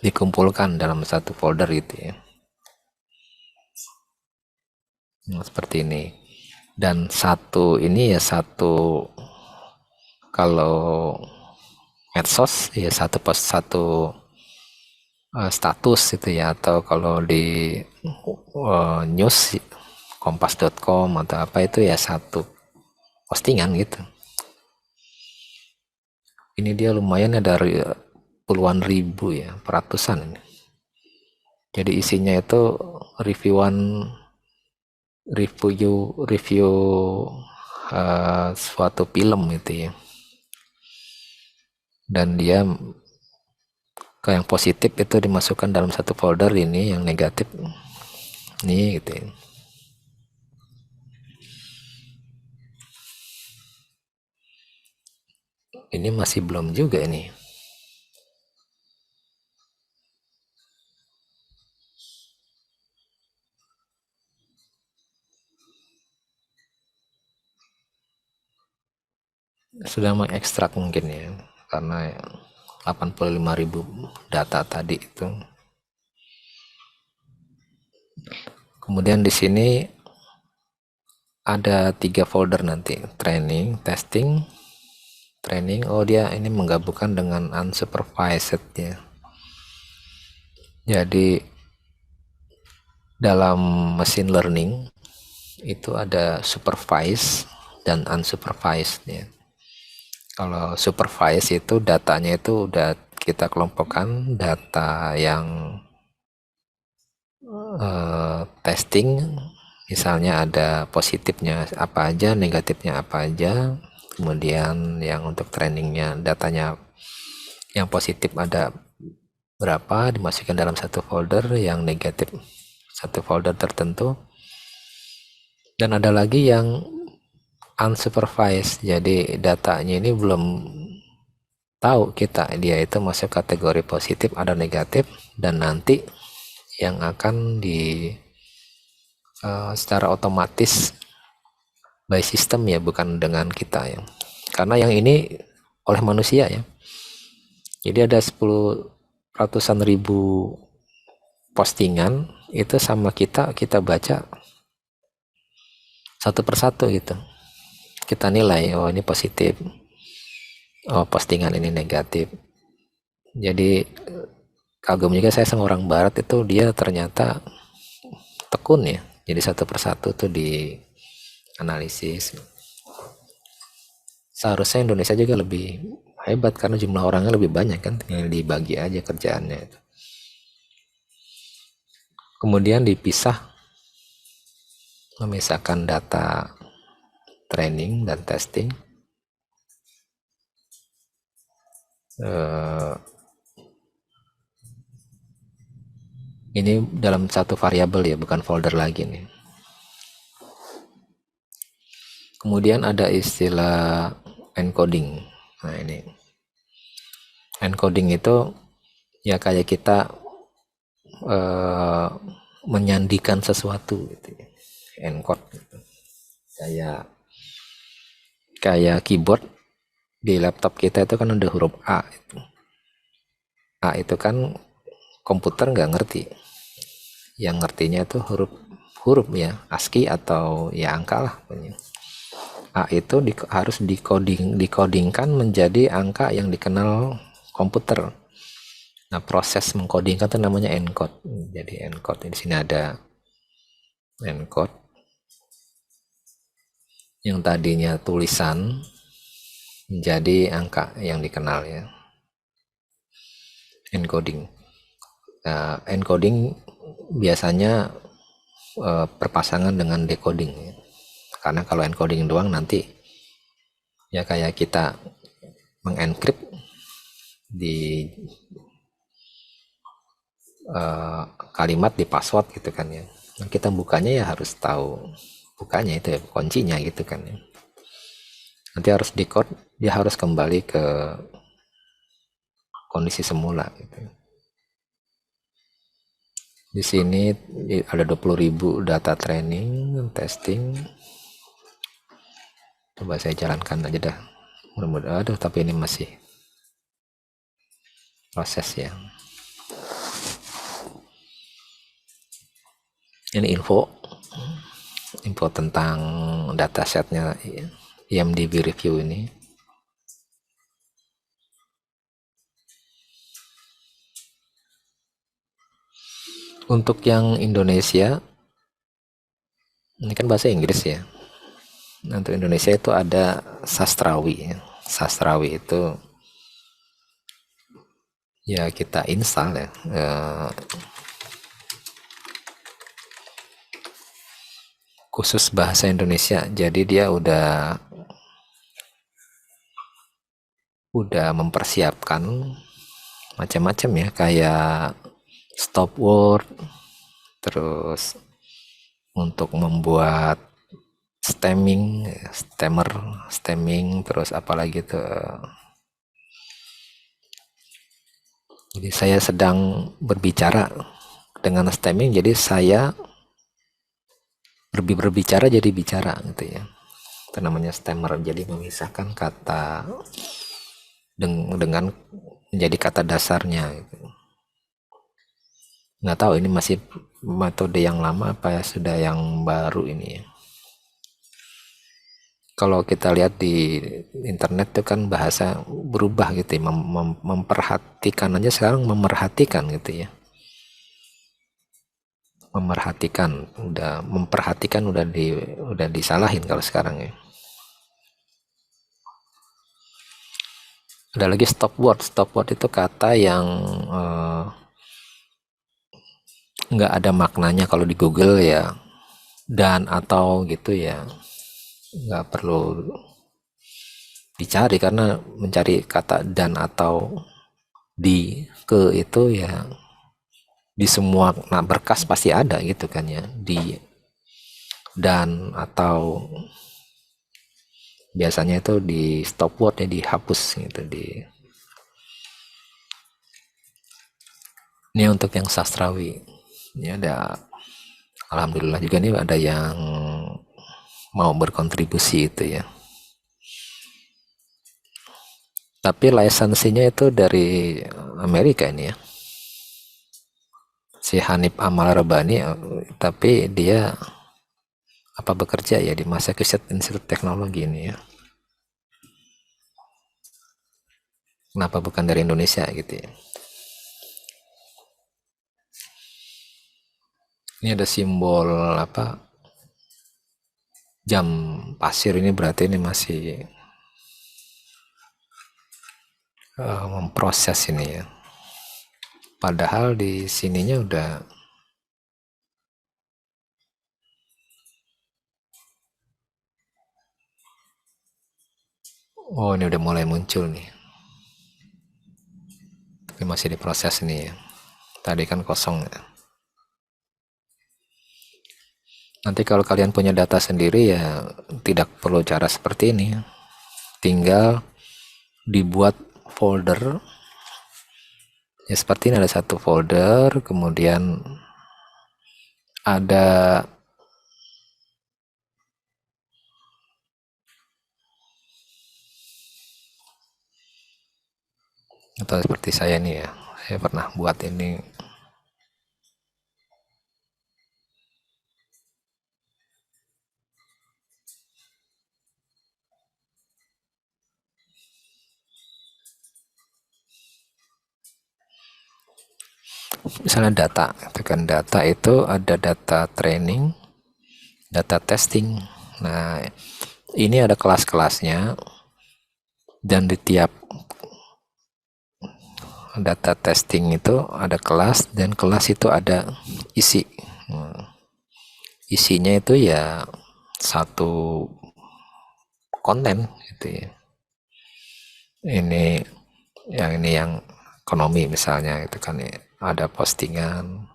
dikumpulkan dalam satu folder gitu ya. Nah, seperti ini. Dan satu ini ya satu, kalau medsos ya satu post satu status itu ya, atau kalau di news kompas.com atau apa itu ya satu postingan gitu. Ini dia lumayan ada puluhan ribu ya, peratusan ini. Jadi isinya itu review suatu film gitu ya. Dan dia ke yang positif itu dimasukkan dalam satu folder, ini yang negatif nih gitu ya. Ini masih belum juga ini. Sudah mengekstrak mungkin ya, karena 85.000 data tadi itu. Kemudian di sini ada 3 folder nanti, training, testing, training. Oh, dia ini menggabungkan dengan unsupervised ya. Jadi dalam machine learning itu ada supervised dan unsupervised ya. Kalau supervised itu datanya itu udah kita kelompokkan, data yang testing misalnya ada positifnya apa aja, negatifnya apa aja. Kemudian yang untuk trainingnya datanya yang positif ada berapa, dimasukkan dalam satu folder, yang negatif satu folder tertentu. Dan ada lagi yang unsupervised, jadi datanya ini belum tahu kita dia itu masuk kategori positif ada negatif, dan nanti yang akan secara otomatis by system ya, bukan dengan kita ya, karena yang ini oleh manusia ya. Jadi ada 10 ratusan ribu postingan itu sama kita baca satu persatu gitu, kita nilai, oh ini positif, oh postingan ini negatif. Jadi kagum juga saya sama orang barat itu, dia ternyata tekun ya, jadi satu persatu tuh dianalisis. Seharusnya Indonesia juga lebih hebat karena jumlah orangnya lebih banyak kan, tinggal dibagi aja kerjaannya itu. Kemudian memisahkan data training dan testing. Ini dalam satu variabel ya, bukan folder lagi nih. Kemudian ada istilah encoding. Nah, ini encoding itu ya kayak kita menyandikan sesuatu gitu ya. Encode gitu. Kayak keyboard di laptop kita itu kan ada huruf A itu. A itu kan komputer nggak ngerti. Yang ngertinya itu huruf ya, ASCII atau ya angka lah punya. A itu harus dikodingkan menjadi angka yang dikenal komputer. Nah, proses mengkodingkan itu namanya encode. Jadi encode di sini ada encode yang tadinya tulisan menjadi angka yang dikenal ya. Encoding. Encoding biasanya berpasangan dengan decoding ya. Karena kalau encoding doang nanti ya kayak kita mengencrypt di kalimat di password gitu kan ya. Nah, kita bukanya ya harus tahu bukanya itu ya, kuncinya gitu kan ya. Nanti harus decode, dia harus kembali ke kondisi semula gitu. Di sini ada 20.000 data training, testing. Coba saya jalankan aja dah. Mudah-mudahan, aduh tapi ini masih proses ya. Ini info tentang datasetnya IMDb review ini. Untuk yang Indonesia, ini kan bahasa Inggris ya. Untuk Indonesia itu ada Sastrawi. Sastrawi itu ya kita install ya. Khusus bahasa Indonesia. Jadi dia udah mempersiapkan macam-macam ya, kayak stop word, terus untuk membuat stemming, terus apalagi tuh. Jadi saya sedang berbicara dengan stemming, jadi saya berbicara jadi bicara gitu ya. Itu namanya stemmer, jadi memisahkan kata dengan menjadi kata dasarnya gitu. Nggak tahu ini masih metode yang lama apa ya sudah yang baru ini ya. Kalau kita lihat di internet itu kan bahasa berubah gitu ya, memperhatikan aja sekarang memerhatikan gitu ya. Memperhatikan udah disalahin kalau sekarang ya. Ada lagi stop word itu kata yang nggak ada maknanya kalau di Google ya, dan atau gitu ya, nggak perlu dicari karena mencari kata dan atau di ke itu ya di semua berkas pasti ada gitu kan ya, di dan atau biasanya itu di stop wordnya dihapus gitu ini untuk yang sastrawi. Ini ada alhamdulillah juga nih ada yang mau berkontribusi itu ya. Tapi lisensinya itu dari Amerika ini ya. Si Hanif Amal Rabbani, tapi dia bekerja ya di Massachusetts Institute Teknologi ini ya. Kenapa bukan dari Indonesia gitu ya. Ini ada simbol jam pasir, ini berarti ini masih memproses ini ya. Padahal di sininya udah ini udah mulai muncul nih. Tapi masih diproses nih ya. Tadi kan kosong ya. Nanti kalau kalian punya data sendiri ya tidak perlu cara seperti ini. Tinggal dibuat folder. Ya seperti ini, ada satu folder, kemudian ada atau seperti saya nih ya, saya pernah buat ini. Misalnya data, tekan data itu ada data training, data testing. Nah, ini ada kelas-kelasnya, dan di tiap data testing itu ada kelas, dan kelas itu ada isi. Isinya itu ya satu konten gitu ya. Ini yang ekonomi misalnya itu kan ya, ada postingan.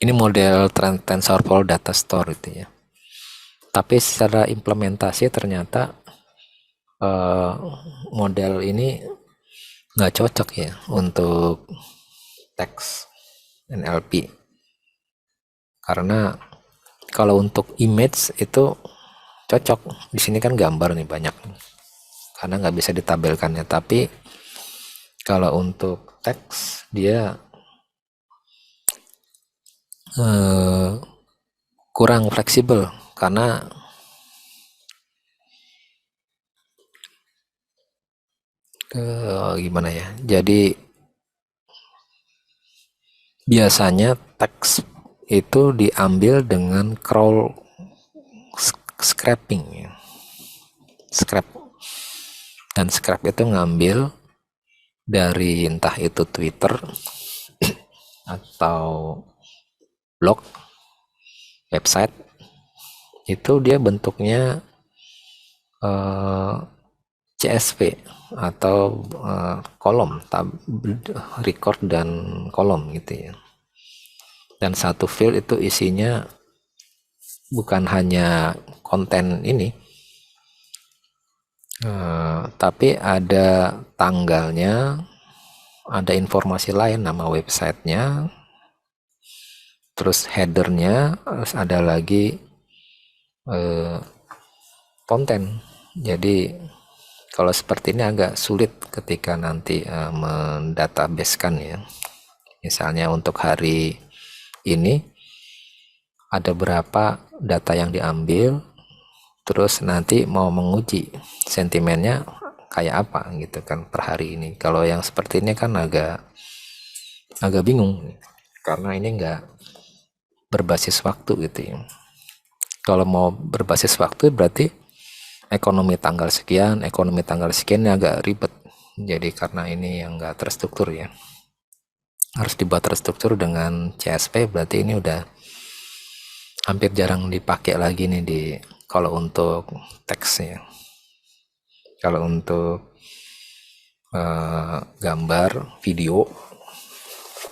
Ini model TensorFlow data store itu ya. Tapi secara implementasi ternyata model ini nggak cocok ya untuk teks NLP, karena kalau untuk image itu cocok. Di sini kan gambar nih banyak, karena nggak bisa ditabelkannya. Tapi kalau untuk teks dia kurang fleksibel, karena gimana ya, jadi biasanya teks itu diambil dengan crawl scraping ya. Dan scrap itu ngambil dari entah itu Twitter atau blog, website, itu dia bentuknya CSV atau kolom, record dan kolom gitu ya. Dan satu field itu isinya bukan hanya konten ini, tapi ada tanggalnya, ada informasi lain, nama websitenya, terus headernya, terus ada lagi konten. Jadi kalau seperti ini agak sulit ketika nanti mendatabasekan ya. Misalnya untuk hari ini ada berapa data yang diambil, terus nanti mau menguji sentimennya kayak apa gitu kan per hari ini. Kalau yang seperti ini kan agak bingung, karena ini enggak berbasis waktu gitu ya. Kalau mau berbasis waktu berarti ekonomi tanggal sekian ini agak ribet. Jadi karena ini yang enggak terstruktur ya, harus dibuat terstruktur dengan CSV. Berarti ini udah hampir jarang dipakai lagi nih kalau untuk teksnya. Kalau untuk gambar, video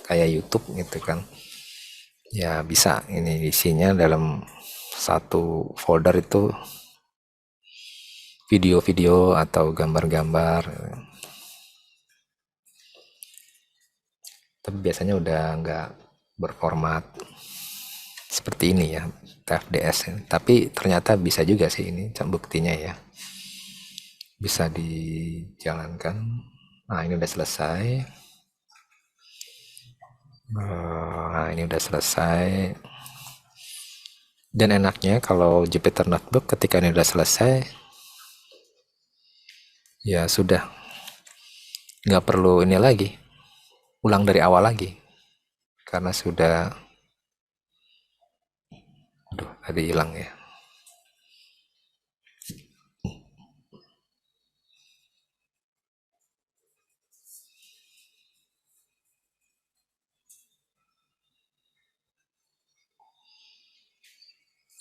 kayak YouTube gitu kan, ya bisa ini isinya dalam satu folder itu video-video atau gambar-gambar. Tapi biasanya udah nggak berformat seperti ini ya, TFDS. Tapi ternyata bisa juga sih, ini buktinya ya, bisa dijalankan. Nah, ini udah selesai. Nah, ini udah selesai. Dan enaknya kalau Jupyter Notebook ketika ini udah selesai, ya sudah, nggak perlu ini lagi, ulang dari awal lagi, karena sudah, aduh tadi hilang ya.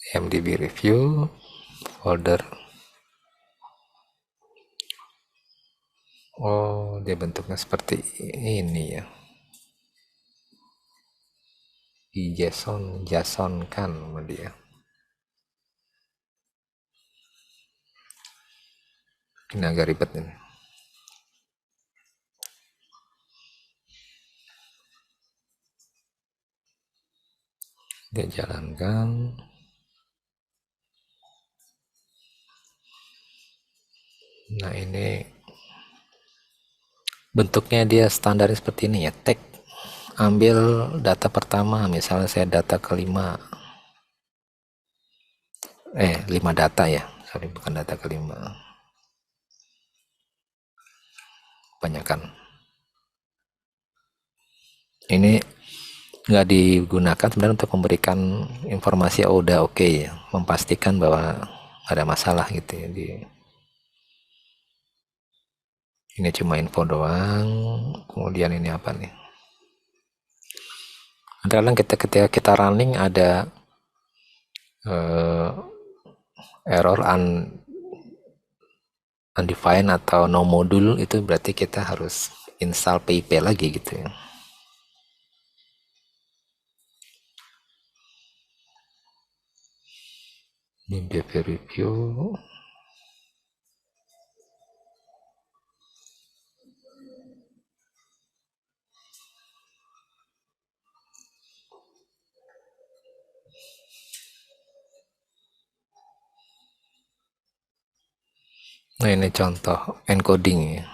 MDB review folder. Oh, dia bentuknya seperti ini ya. Di JSON kan sama dia. Ini agak ribet ini. Dia jalankan. Nah, ini bentuknya dia standar seperti ini ya. Tag, ambil data pertama, misalnya saya data kelima, 5 data ya, sorry, bukan data kelima, kebanyakan. Ini nggak digunakan sebenarnya untuk memberikan informasi, oh udah oke ya, memastikan bahwa nggak ada masalah gitu ya. Ini cuma info doang. Kemudian ini apa nih? Kadang ketika kita running ada error undefined atau no module, itu berarti kita harus install PIP lagi gitu ya. Ini behavior review. Nah, ini contoh encoding ya.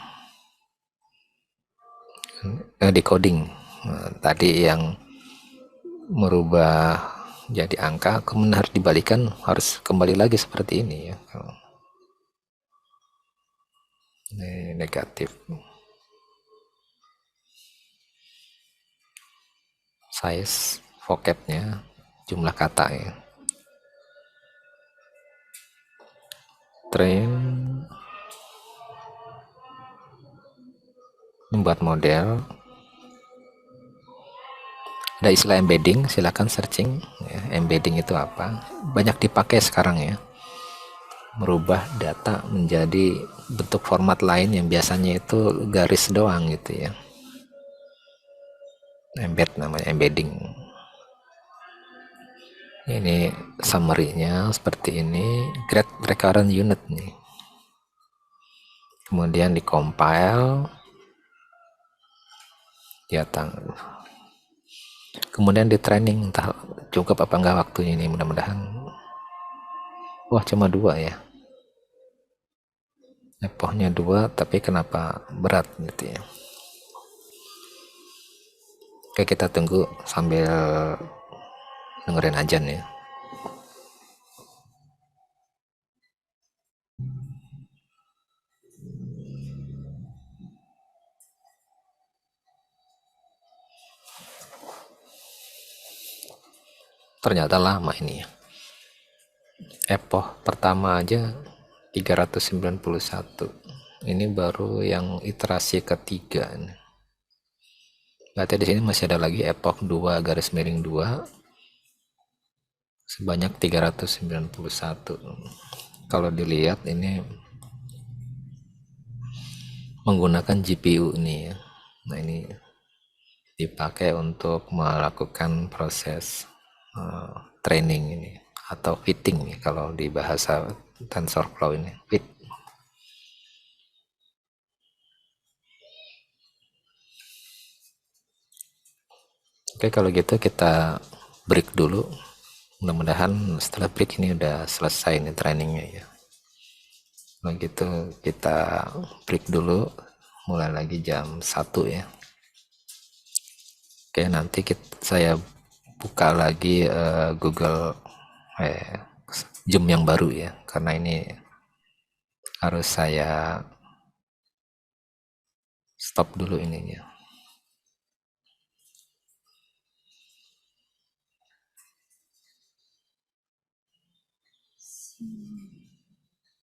Decoding. Nah, tadi yang merubah jadi angka, kemudian harus dibalikan, harus kembali lagi seperti ini ya. Ini negatif. Size vocabnya, jumlah kata ya. Train, membuat model. Ada istilah embedding, silakan searching ya, embedding itu apa. Banyak dipakai sekarang ya, merubah data menjadi bentuk format lain yang biasanya itu garis doang gitu ya. Embed namanya, embedding. Ini summary-nya seperti ini, grade recurrent unit nih. Kemudian di compile, ya kemudian di training, entah cukup apa enggak waktunya ini, mudah-mudahan. Wah, cuma 2 ya. Epohnya 2, tapi kenapa berat gitu ya. Oke, kita tunggu sambil dengerin ajan ya. Ternyata lama ini ya. Epoch pertama aja 391. Ini baru yang iterasi ketiga. Berarti di sini masih ada lagi epoch 2 garis miring 2 sebanyak 391. Kalau dilihat ini menggunakan GPU ini ya. Nah, ini dipakai untuk melakukan proses training ini atau fitting nih kalau di bahasa TensorFlow ini, fit. Oke, kalau gitu kita break dulu. Mudah-mudahan setelah break ini udah selesai nih trainingnya ya. Kalau gitu kita break dulu, mulai lagi jam 1 ya. Oke, nanti saya buka lagi Google Zoom yang baru ya, karena ini harus saya stop dulu ininya.